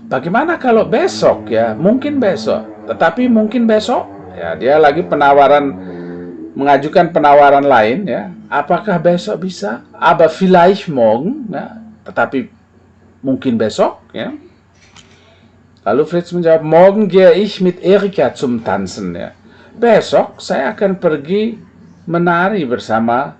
Bagaimana kalau besok, ya? Mungkin besok. Tetapi mungkin besok? Ya, dia lagi mengajukan penawaran lain, ya. Apakah besok bisa? Aber vielleicht morgen, ya. Tetapi mungkin besok, ya. Lalu Fritz menjawab, morgen gehe ich mit Erika zum Tanzen, ya. Besok saya akan pergi menari bersama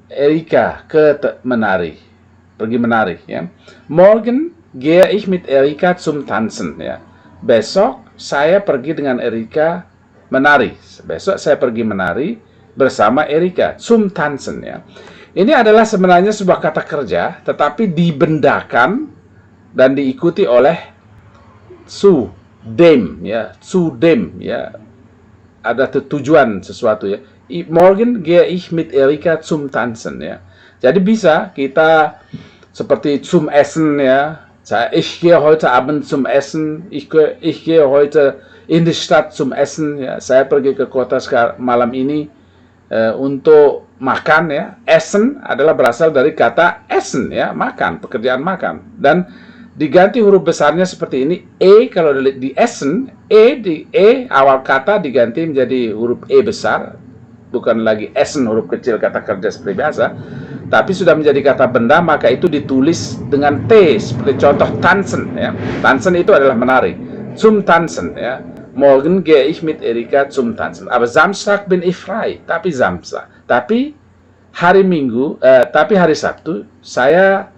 Erika pergi menari, ya. Morgen gehe ich mit Erika zum Tanzen, ya. Besok saya pergi dengan Erika menari. Besok saya pergi menari bersama Erika zum Tanzen, ya. Ini adalah sebenarnya sebuah kata kerja, tetapi dibendakan dan diikuti oleh zu dem, ya. Zu dem, ya. Ada tujuan sesuatu, ya. Morgen gehe ich mit Erika zum Tanzen, ya. Jadi bisa kita seperti zum Essen, ya. Ich gehe heute Abend zum Essen. Ich gehe heute in die Stadt zum Essen. Ya. Saya pergi ke kota malam ini untuk makan, ya. Essen adalah berasal dari kata essen, ya, makan, pekerjaan makan. Dan diganti huruf besarnya seperti ini. Kalau di essen, awal kata diganti menjadi huruf E besar. Bukan lagi essen, huruf kecil kata kerja seperti biasa, tapi sudah menjadi kata benda, maka itu ditulis dengan T, seperti contoh tanzen, ya. Tanzen itu adalah menari. Zum Tanzen, ya. Morgen gehe ich mit Erika zum Tanzen. Aber Samstag bin ich frei. Tapi hari Sabtu saya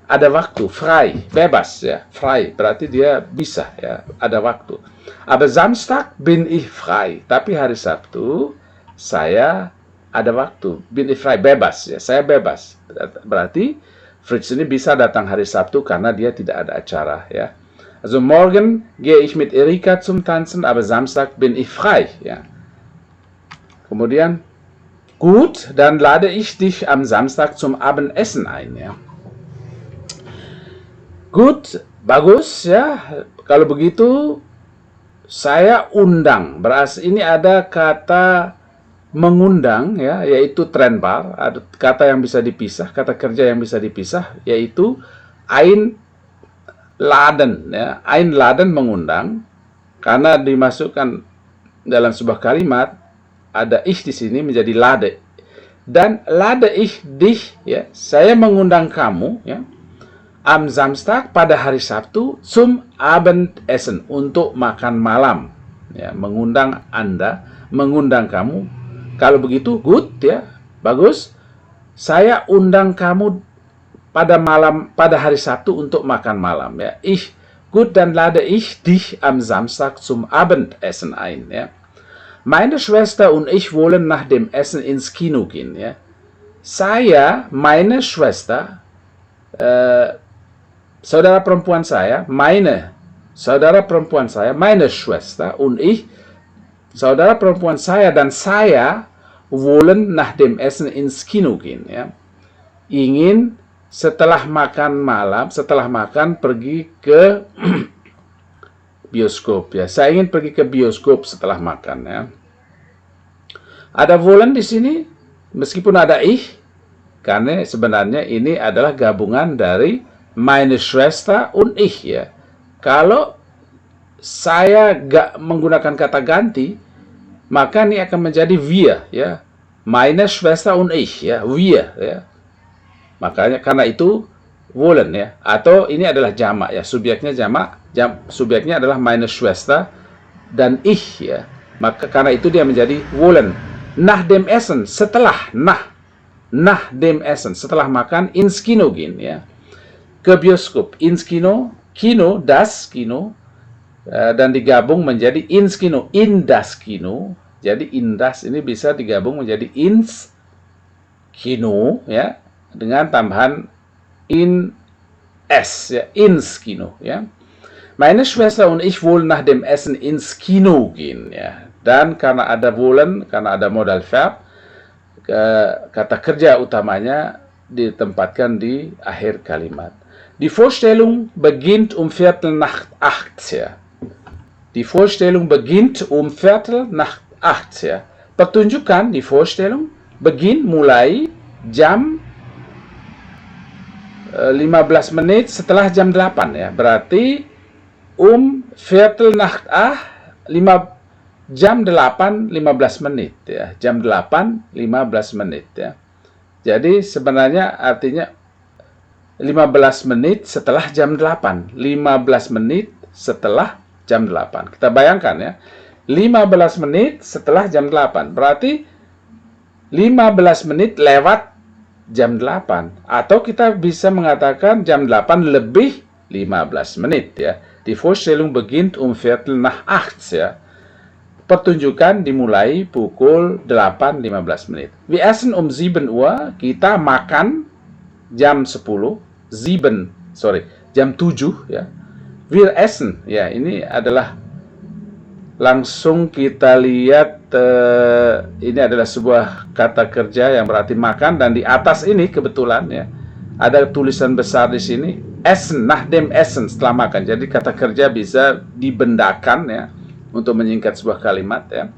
ada waktu, frei, bebas, ya. Frei berarti dia bisa, ya, ada waktu. Aber Samstag bin ich frei. Tapi hari Sabtu saya ada waktu, bin ich frei, bebas, ya, saya bebas. Berarti Fritz ini bisa datang hari Sabtu karena dia tidak ada acara, ya. Also morgen gehe ich mit Erika zum Tanzen, aber Samstag bin ich frei, ya. Kemudian, gut, dann lade ich dich am Samstag zum Abendessen ein, ya. Gut, bagus, ya. Kalau begitu saya undang. Ini ada kata mengundang, ya, yaitu trennbar, ada kata yang bisa dipisah, kata kerja yang bisa dipisah, yaitu einladen, ya. Einladen mengundang, karena dimasukkan dalam sebuah kalimat ada ich di sini menjadi lade, dan lade ich dich, ya, saya mengundang kamu, ya, am Samstag pada hari Sabtu zum Abendessen, untuk makan malam, ya, mengundang Anda, mengundang kamu. Kalau begitu, good, ya, bagus. Saya undang kamu pada hari Sabtu untuk makan malam, ya. Gut, dann lade ich dich am Samstag zum Abendessen ein, ya. Meine Schwester und ich wollen nach dem Essen ins Kino gehen, ya. Meine Schwester, saudara perempuan saya, meine Schwester und ich, saudara perempuan saya dan saya, wollen nach dem Essen ins Kino gehen, ya. Ingin setelah makan pergi ke bioskop, ya. Saya ingin pergi ke bioskop setelah makan, ya. Ada wollen di sini meskipun ada ich, karena sebenarnya ini adalah gabungan dari meine Schwester und ich, ya. Kalau saya gak menggunakan kata ganti, maka ini akan menjadi wir, ya. Meine Schwester und ich, ya, wir, ya. Makanya karena itu wollen, ya. Atau ini adalah jamak, ya. Subjeknya jamak, subjeknya adalah meine Schwester dan ich, ya. Maka karena itu dia menjadi wollen. Nach dem Essen, setelah, nach dem Essen, setelah makan, ins Kino gehen, ya. Ke bioskop, ins Kino, Kino, das Kino, dan digabung menjadi ins Kino, in das Kino. Jadi in das ini bisa digabung menjadi ins Kino, ya, dengan tambahan in s, ya, ins Kino, ya. Meine Schwester und ich wollen nach dem Essen ins Kino gehen, ya. Dan karena ada wollen, karena ada modal verb, kata kerja utamanya ditempatkan di akhir kalimat. Die Vorstellung beginnt um Viertel nach 8. Ya. Die Vorstellung beginnt um Viertel nach 8. Ya. Pertunjukan, die Vorstellung, begin mulai jam 15 menit setelah jam 8 ya. Berarti Viertel nach 8, jam 8 15 menit ya. Jam 8 15 menit ya. Jadi sebenarnya artinya 15 menit setelah jam 8. 15 menit setelah jam 8. Kita bayangkan ya. 15 menit setelah jam 8. Berarti 15 menit lewat jam 8. Atau kita bisa mengatakan jam 8 lebih 15 menit ya. Die Vorstellung beginnt um Viertel nach 8 ya. Pertunjukan dimulai pukul 8.15 menit. Wir essen um 7 Uhr, kita makan jam 10, jam 7 ya. Wir essen, ya ini adalah langsung kita lihat ini adalah sebuah kata kerja yang berarti makan, dan di atas ini kebetulan ya ada tulisan besar di sini essen, nach dem Essen, setelah makan. Jadi kata kerja bisa dibendakan ya untuk menyingkat sebuah kalimat ya.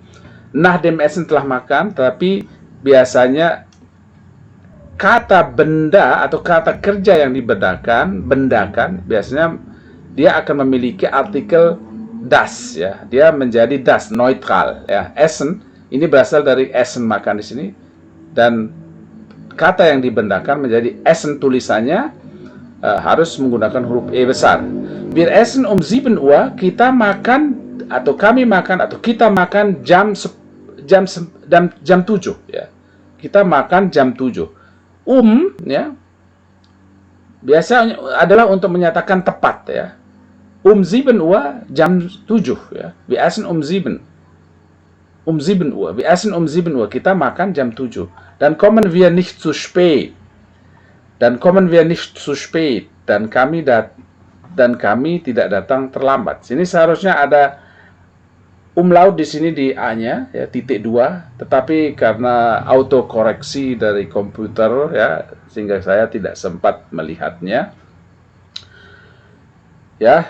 Nach dem Essen, telah makan, tapi biasanya kata benda atau kata kerja yang bendakan biasanya dia akan memiliki artikel das ya. Dia menjadi das, neutral ya. Essen ini berasal dari essen, makan di sini, dan kata yang dibendakan menjadi essen tulisannya harus menggunakan huruf E besar. Wir essen um 7 Uhr, kita makan atau kami makan atau kita makan jam 7 ya. Kita makan jam 7. Ya. Biasanya adalah untuk menyatakan tepat ya. 7 Uhr jam 7 ya. Wir essen um 7 Uhr. Wir essen um 7 Uhr. Kita makan jam 7. Dan kommen wir nicht zu spät. Dan kami tidak datang terlambat. Sini seharusnya ada umlaut di sini di A-nya ya, titik 2, tetapi karena autokoreksi dari komputer ya sehingga saya tidak sempat melihatnya. Ya,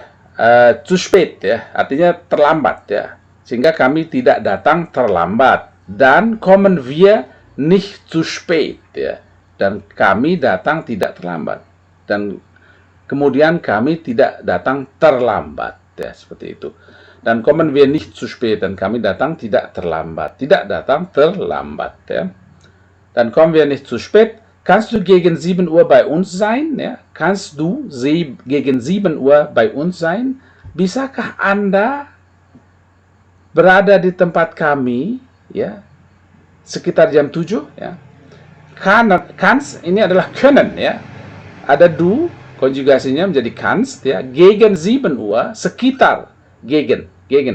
zu spät ya, artinya terlambat ya. Sehingga kami tidak datang terlambat. Dan kommen wir nicht zu spät ya. Dan kami datang tidak terlambat. Dan kemudian kami tidak datang terlambat ya, seperti itu. Dan kommen wir nicht zu spät, dan kami datang tidak terlambat. Tidak datang terlambat ya. Dan kommen wir nicht zu spät. Kannst du gegen 7 Uhr bei uns sein? Ya. Kannst du gegen 7 Uhr bei uns sein? Bisakah Anda berada di tempat kami ya sekitar jam 7 ya. Kannst ini adalah können ya. Ada du, konjugasinya menjadi kannst ya. Gegen 7 Uhr, sekitar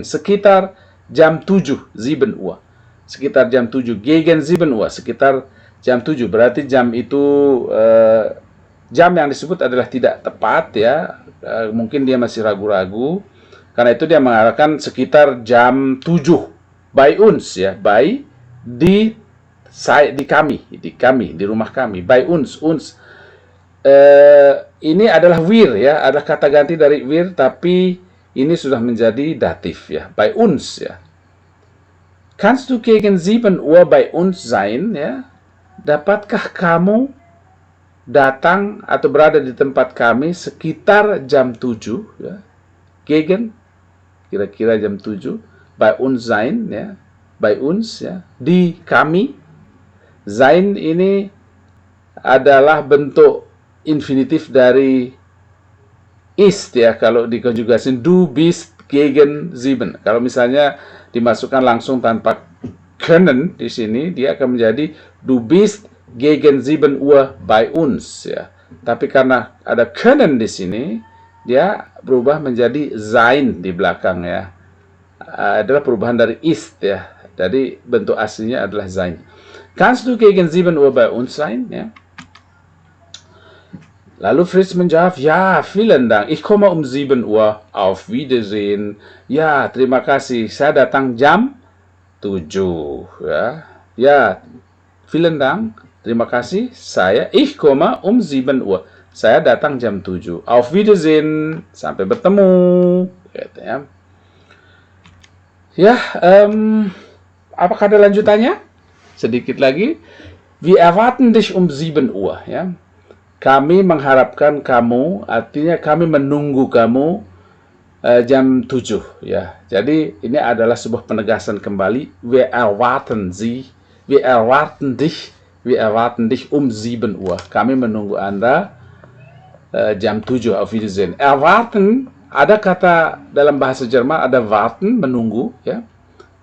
sekitar jam 7, 7 Uhr. Sekitar jam 7, gegen 7 Uhr, sekitar jam 7. Berarti jam itu jam yang disebut adalah tidak tepat ya. Mungkin dia masih ragu-ragu. Karena itu dia mengatakan sekitar jam 7. Bei uns ya, bei di kami, di rumah kami. Bei uns. Ini adalah wir ya, adalah kata ganti dari wir, tapi ini sudah menjadi datif ya, bei uns ya. Kannst du gegen 7 Uhr bei uns sein ya? Dapatkah kamu datang atau berada di tempat kami sekitar jam 7 ya? Gegen kira-kira jam 7, bei uns sein ya, bei uns ya, di kami. Sein ini adalah bentuk infinitif dari ist ya, kalau dikonjugasi du bist gegen 7. Kalau misalnya dimasukkan langsung tanpa können di sini, dia akan menjadi du bist gegen 7 Uhr bei uns ya. Tapi karena ada können di sini, dia berubah menjadi sein di belakang ya. Adalah perubahan dari ist ya. Jadi bentuk aslinya adalah sein. Kannst du gegen 7 Uhr bei uns sein ya? Lalu Fritz menjawab, ya, vielen Dank. Ich komme um 7 Uhr. Auf Wiedersehen. Ya, terima kasih. Saya datang jam 7. Ya, Vielen Dank. Terima kasih. Ich komme um 7 Uhr. Saya datang jam 7. Auf Wiedersehen. Sampai bertemu. Gitu ya. Ya, apakah ada lanjutannya? Sedikit lagi. Wir erwarten dich um 7 Uhr. Ya. Kami mengharapkan kamu, artinya kami menunggu kamu jam 7. Ya. Jadi ini adalah sebuah penegasan kembali. Wir erwarten dich um 7 Uhr. Kami menunggu Anda jam 7. Auf Wiedersehen. Erwarten, ada kata dalam bahasa Jerman, ada warten, menunggu. Ya.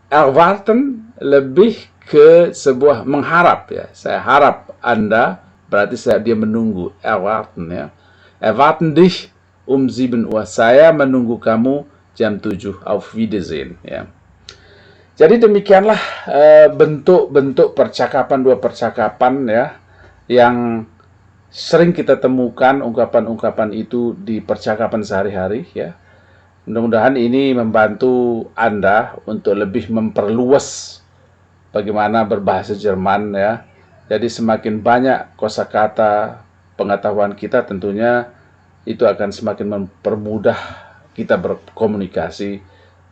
Erwarten lebih ke sebuah mengharap. Ya. Saya harap Anda, berarti dia menunggu. Erwarten. Ya. Erwarten dich um 7 Uhr. Saya menunggu kamu jam 7. Auf Wiedersehen. Ya. Jadi demikianlah bentuk-bentuk percakapan, dua percakapan ya, yang sering kita temukan ungkapan-ungkapan itu di percakapan sehari-hari ya. Mudah-mudahan ini membantu Anda untuk lebih memperluas bagaimana berbahasa Jerman ya. Jadi semakin banyak kosakata pengetahuan kita, tentunya itu akan semakin mempermudah kita berkomunikasi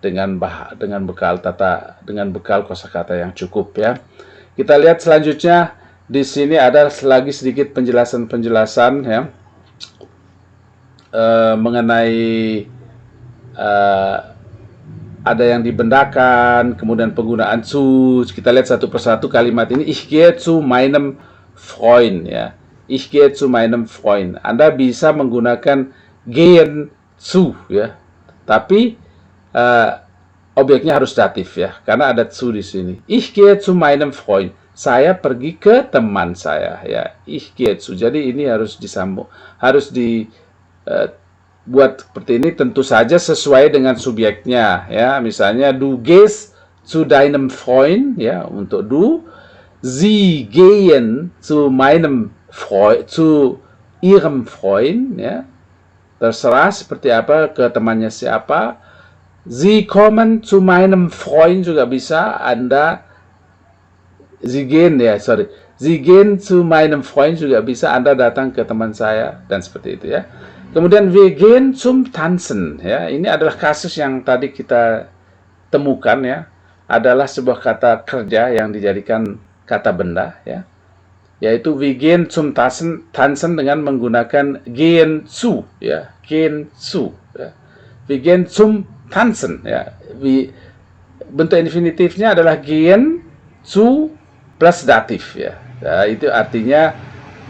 dengan bekal kosakata yang cukup ya. Kita lihat selanjutnya, di sini ada lagi sedikit penjelasan-penjelasan ya mengenai ada yang dibendakan, kemudian penggunaan zu. Kita lihat satu persatu kalimat ini. Ich gehe zu meinem Freund ya. Ich gehe zu meinem Freund. Anda bisa menggunakan gehen zu ya. Tapi objeknya harus datif ya, karena ada zu di sini. Ich gehe zu meinem Freund. Saya pergi ke teman saya ya. Ich gehe zu. Jadi ini harus disambung, harus buat seperti ini, tentu saja sesuai dengan subjeknya ya. Misalnya du gehst zu deinem Freund ya, untuk du. Sie gehen zu meinem Freund, zu ihrem Freund ya. Terserah seperti apa, ke temannya siapa. Sie kommen zu meinem Freund juga bisa. Sie gehen zu meinem Freund juga bisa. Anda datang ke teman saya dan seperti itu ya. Kemudian wir gehen zum Tanzen ya. Ini adalah kasus yang tadi kita temukan ya. Adalah sebuah kata kerja yang dijadikan kata benda ya. Yaitu wir gehen zum Tanzen dengan menggunakan gehen zu ya. Gehen zu ya. Wir gehen zum Tanzen ya. Bentuk infinitifnya adalah gehen zu plus datif ya. Nah, itu artinya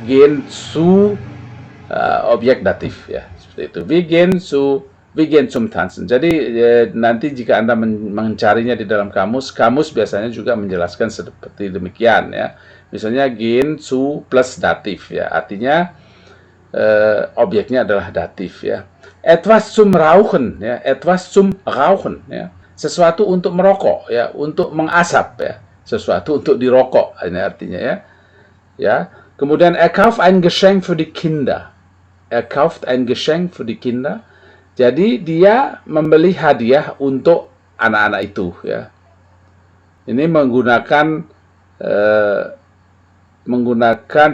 gehen zu objek datif ya, seperti itu. Wir gehen zum Tanzen. Jadi nanti jika Anda mencarinya di dalam kamus biasanya juga menjelaskan seperti demikian ya. Misalnya gehen zu plus datif ya, artinya objeknya adalah datif ya. Etwas zum Rauchen ya, etwas zum Rauchen ya. Sesuatu untuk merokok ya, untuk mengasap ya. Sesuatu untuk dirokok, ini artinya ya. Ya. Kemudian kauft ein Geschenk für die Kinder. Kauft ein Geschenk für die Kinder. Jadi dia membeli hadiah untuk anak-anak itu ya. Ini menggunakan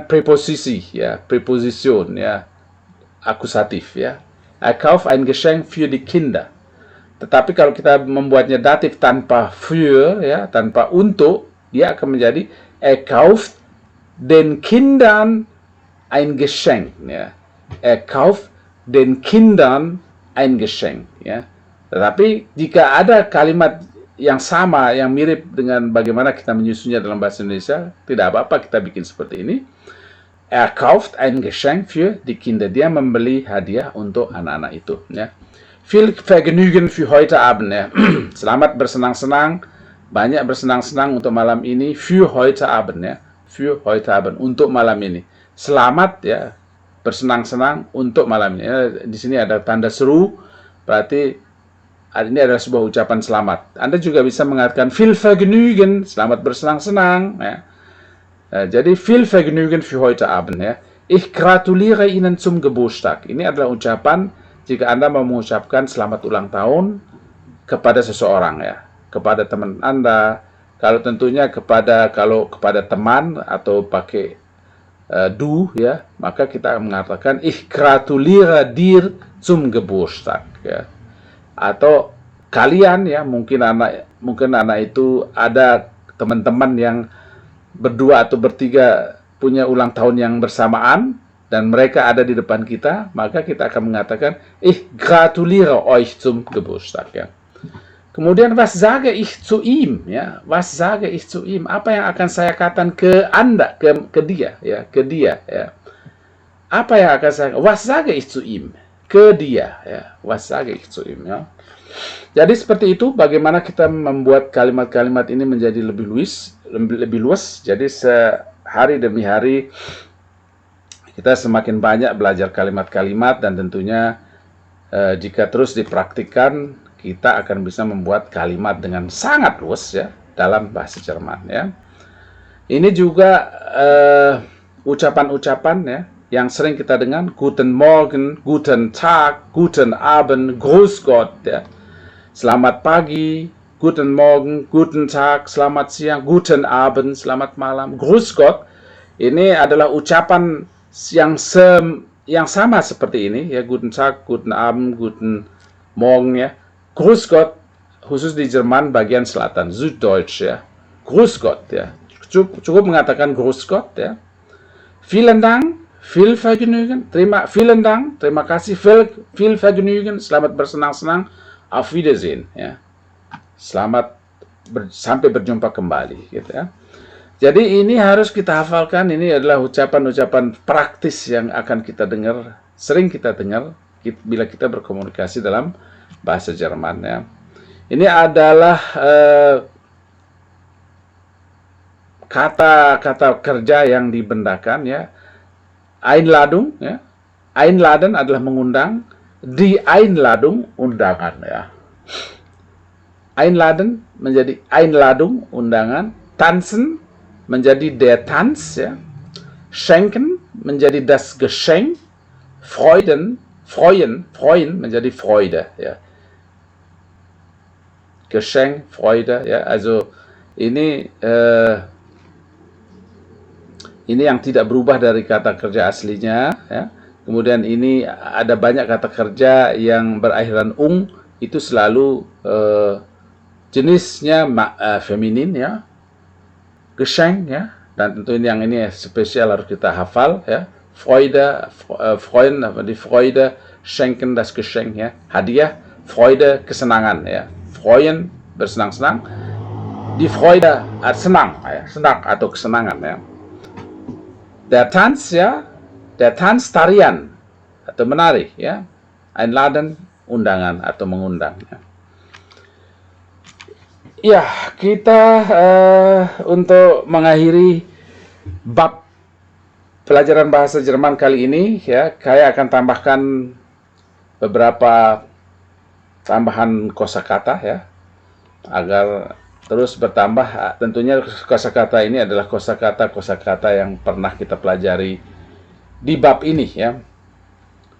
preposisi ya, preposition ya, akusatif ya. Kauft ein Geschenk für die Kinder. Tetapi kalau kita membuatnya datif tanpa für ya, tanpa untuk, dia akan menjadi kauft den Kindern ein Geschenk ya. Kauft den Kindern ein Geschenk ya. Tetapi jika ada kalimat yang sama, yang mirip dengan bagaimana kita menyusunnya dalam bahasa Indonesia, tidak apa-apa kita bikin seperti ini. Kauft ein Geschenk für die Kinder. Dia membeli hadiah untuk anak-anak itu ya. Viel Vergnügen für heute Abend ya. Selamat bersenang-senang, banyak bersenang-senang untuk malam ini. Für heute Abend ya. Für heute Abend, untuk malam ini. Selamat ya, bersenang-senang untuk malam ini. Ya, di sini ada tanda seru, berarti ini adalah sebuah ucapan selamat. Anda juga bisa mengatakan viel Vergnügen, selamat bersenang-senang ya. Jadi viel Vergnügen für heute Abend ya. Ich gratuliere Ihnen zum Geburtstag. Ini adalah ucapan jika Anda mau mengucapkan selamat ulang tahun kepada seseorang ya, kepada teman Anda, Kalau kepada teman atau pakai du, ya, maka kita mengatakan ich gratuliere dir zum Geburtstag, ya. Atau kalian, ya, mungkin anak itu ada teman-teman yang berdua atau bertiga punya ulang tahun yang bersamaan dan mereka ada di depan kita, maka kita akan mengatakan ich gratuliere euch zum Geburtstag, ya. Kemudian was sage ich zu ihm, ya? Was sage ich zu ihm? Apa yang akan saya katakan ke Anda, ke dia, ya, ke dia, ya. Apa yang akan saya, was sage ich zu ihm? Ke dia, ya. Was sage ich zu ihm, ya. Jadi seperti itu bagaimana kita membuat kalimat-kalimat ini menjadi lebih luas. Jadi sehari demi hari kita semakin banyak belajar kalimat-kalimat, dan tentunya jika terus dipraktikkan, kita akan bisa membuat kalimat dengan sangat luas, ya, dalam bahasa Jerman, ya. Ini juga ucapan-ucapan, ya, yang sering kita dengar, Guten Morgen, Guten Tag, Guten Abend, Grüß Gott, ya. Selamat pagi, Guten Morgen, Guten Tag, selamat siang, Guten Abend, selamat malam, Grüß Gott. Ini adalah ucapan yang sama seperti ini, ya, Guten Tag, Guten Abend, Guten Morgen, ya. Grüß Gott, khusus di Jerman bagian selatan, Süddeutsch, ya. Grüß Gott, ya. Cukup mengatakan Grüß Gott, ya. Vielen Dank, viel Vergnügen, vielen Dank, terima kasih, viel Vergnügen, selamat bersenang-senang, auf Wiedersehen, ya. Sampai berjumpa kembali, gitu, ya. Jadi ini harus kita hafalkan. Ini adalah ucapan-ucapan praktis yang akan kita dengar, sering kita dengar bila kita berkomunikasi dalam bahasa Jerman, ya. Ini adalah kata-kata kerja yang dibendakan, ya. Einladung, ya. Einladen adalah mengundang, die Einladung undangan, ya. Einladen menjadi Einladung undangan, tanzen menjadi der Tanz, ya. Schenken menjadi das Geschenk, freuen menjadi Freude, ya. Geschenk, Freude, ya. Also ini yang tidak berubah dari kata kerja aslinya, ya. Kemudian ini ada banyak kata kerja yang berakhiran itu selalu jenisnya feminin, ya. Geschenk, ya. Dan tentu yang ini spesial harus kita hafal, ya. Freude, freuen, die Freude, schenken, das Geschenk, ya. Hadiah, Freude, kesenangan, ya. Freuen, bersenang-senang. Die Freude, senang, ya. Senang atau kesenangan, ya. Der Tanz, ya. Der Tanz, tarian atau menari, ya. Einladen, undangan atau mengundang, ya. Ya, kita untuk mengakhiri bab pelajaran bahasa Jerman kali ini, ya, saya akan tambahkan beberapa tambahan kosakata, ya, agar terus bertambah. Tentunya kosakata ini adalah kosakata yang pernah kita pelajari di bab ini, ya,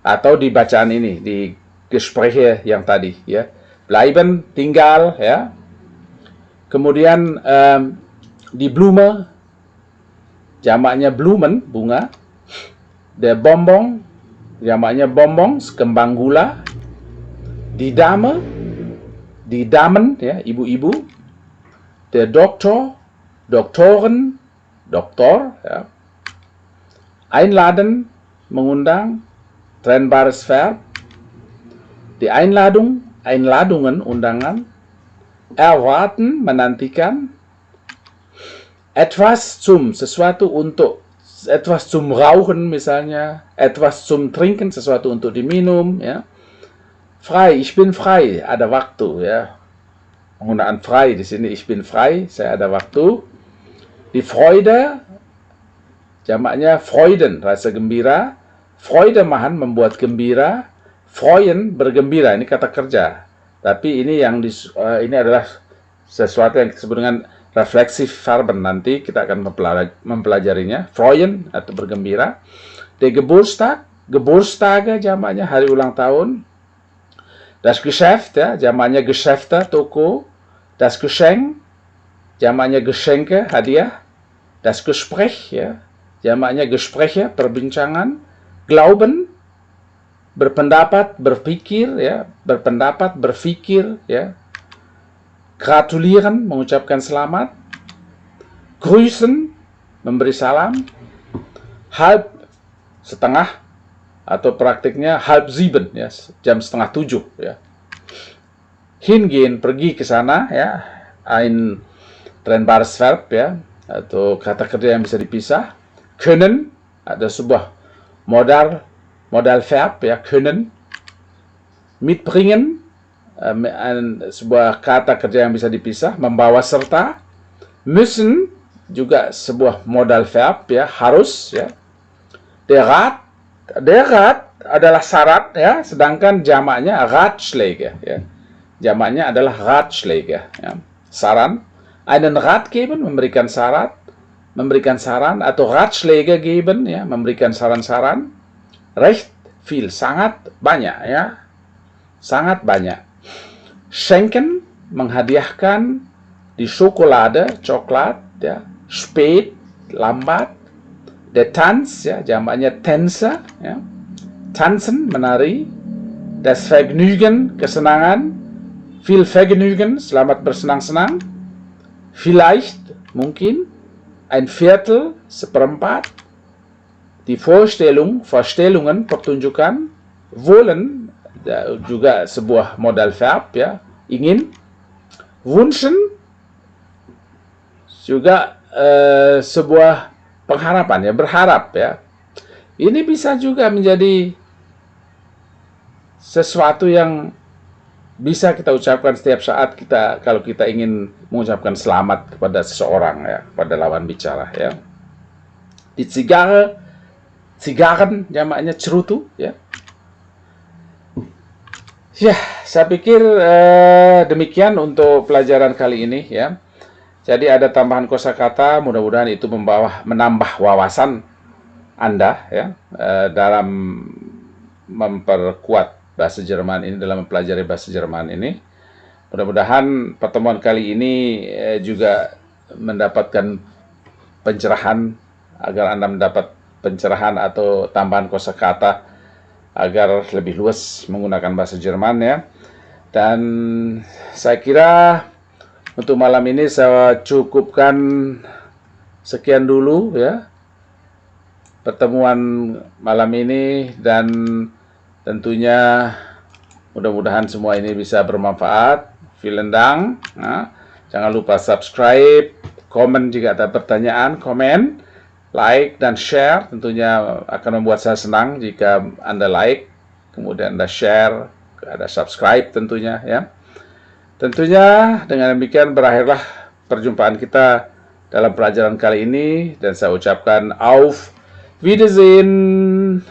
atau di bacaan ini, di Gespräche yang tadi, ya. Bleiben, tinggal, ya. Kemudian die Blume, jamaknya Blumen, bunga. Der Bonbon, jamaknya bonbons, kembang gula. Die Dame, die Damen, ya, ibu-ibu. Der Doktor, Doktoren, doktor, ya. Einladen, mengundang, trennbares Verb. Die Einladung, Einladungen, undangan. Erwarten, menantikan. Etwas zum, sesuatu untuk. Etwas zum Rauchen misalnya. Etwas zum Trinken, sesuatu untuk diminum, ya. Frei, ich bin frei, ada waktu, ya. Penggunaan frei di sini, ich bin frei, saya ada waktu. Die Freude, jamaknya Freuden, rasa gembira. Freude machen, membuat gembira. Freuen, bergembira, ini kata kerja. Tapi ini ini adalah sesuatu yang disebut dengan refleksif verben. Nanti kita akan mempelajarinya. Freuen atau bergembira. Der Geburtstag, Geburtstage jamaknya hari ulang tahun. Das Geschäft, ya, jamaknya Geschäfte, toko. Das Geschenk, jamaknya Geschenke, hadiah. Das Gespräch, ya, jamaknya Gespräche, perbincangan. Glauben, berpendapat, berpikir, ya, berpendapat, berpikir, ya. Gratulieren, mengucapkan selamat. Grüßen, memberi salam. Halb, setengah, atau praktiknya halb sieben, ya, jam setengah tujuh, ya. Hingehen, pergi ke sana, ya, ein trennbares Verb, ya, atau kata kerja yang bisa dipisah. Können, ada sebuah modal verb, ya, können. Mitbringen, sebuah kata kerja yang bisa dipisah, membawa serta. Müssen, juga sebuah modal verb, ya, harus, ya. Der Rat adalah syarat, ya, sedangkan jamaknya Ratschläge, ya. Jamaknya adalah Ratschläge, ya. Saran. Einen Rat geben, memberikan saran, atau Ratschläge geben, ya, memberikan saran-saran. Recht viel, sangat banyak, ya. Sangat banyak. Schenken, menghadiahkan. Die Schokolade, coklat, ya. Spät, lambat. Der Tanz, ya, jamaknya Tänze, ya. Tanzen, menari. Das Vergnügen, kesenangan. Viel Vergnügen, selamat bersenang-senang. Vielleicht, mungkin. Ein Viertel, seperempat. Die Vorstellung, Vorstellungen, pertunjukan. Wollen, juga sebuah modal verb, ya, ingin. Wünschen, juga sebuah pengharapan, ya, berharap, ya. Ini bisa juga menjadi sesuatu yang bisa kita ucapkan setiap saat kalau kita ingin mengucapkan selamat kepada seseorang, ya, kepada lawan bicara, ya. Di Zigarren, jamaknya cerutu, ya. Ya, saya pikir demikian untuk pelajaran kali ini, ya. Jadi ada tambahan kosakata, mudah-mudahan itu menambah wawasan Anda, ya, dalam memperkuat bahasa Jerman ini, dalam mempelajari bahasa Jerman ini. Mudah-mudahan pertemuan kali ini juga mendapatkan pencerahan, agar Anda mendapat pencerahan atau tambahan kosakata agar lebih luas menggunakan bahasa Jerman, ya. Dan saya kira untuk malam ini saya cukupkan sekian dulu, ya, pertemuan malam ini, dan tentunya mudah-mudahan semua ini bisa bermanfaat. Vielen Dank. Nah, jangan lupa subscribe, komen jika ada pertanyaan, komen, like dan share. Tentunya akan membuat saya senang jika Anda like, kemudian Anda share, ada subscribe tentunya, ya. Tentunya dengan demikian berakhirlah perjumpaan kita dalam pelajaran kali ini, dan saya ucapkan Auf Wiedersehen.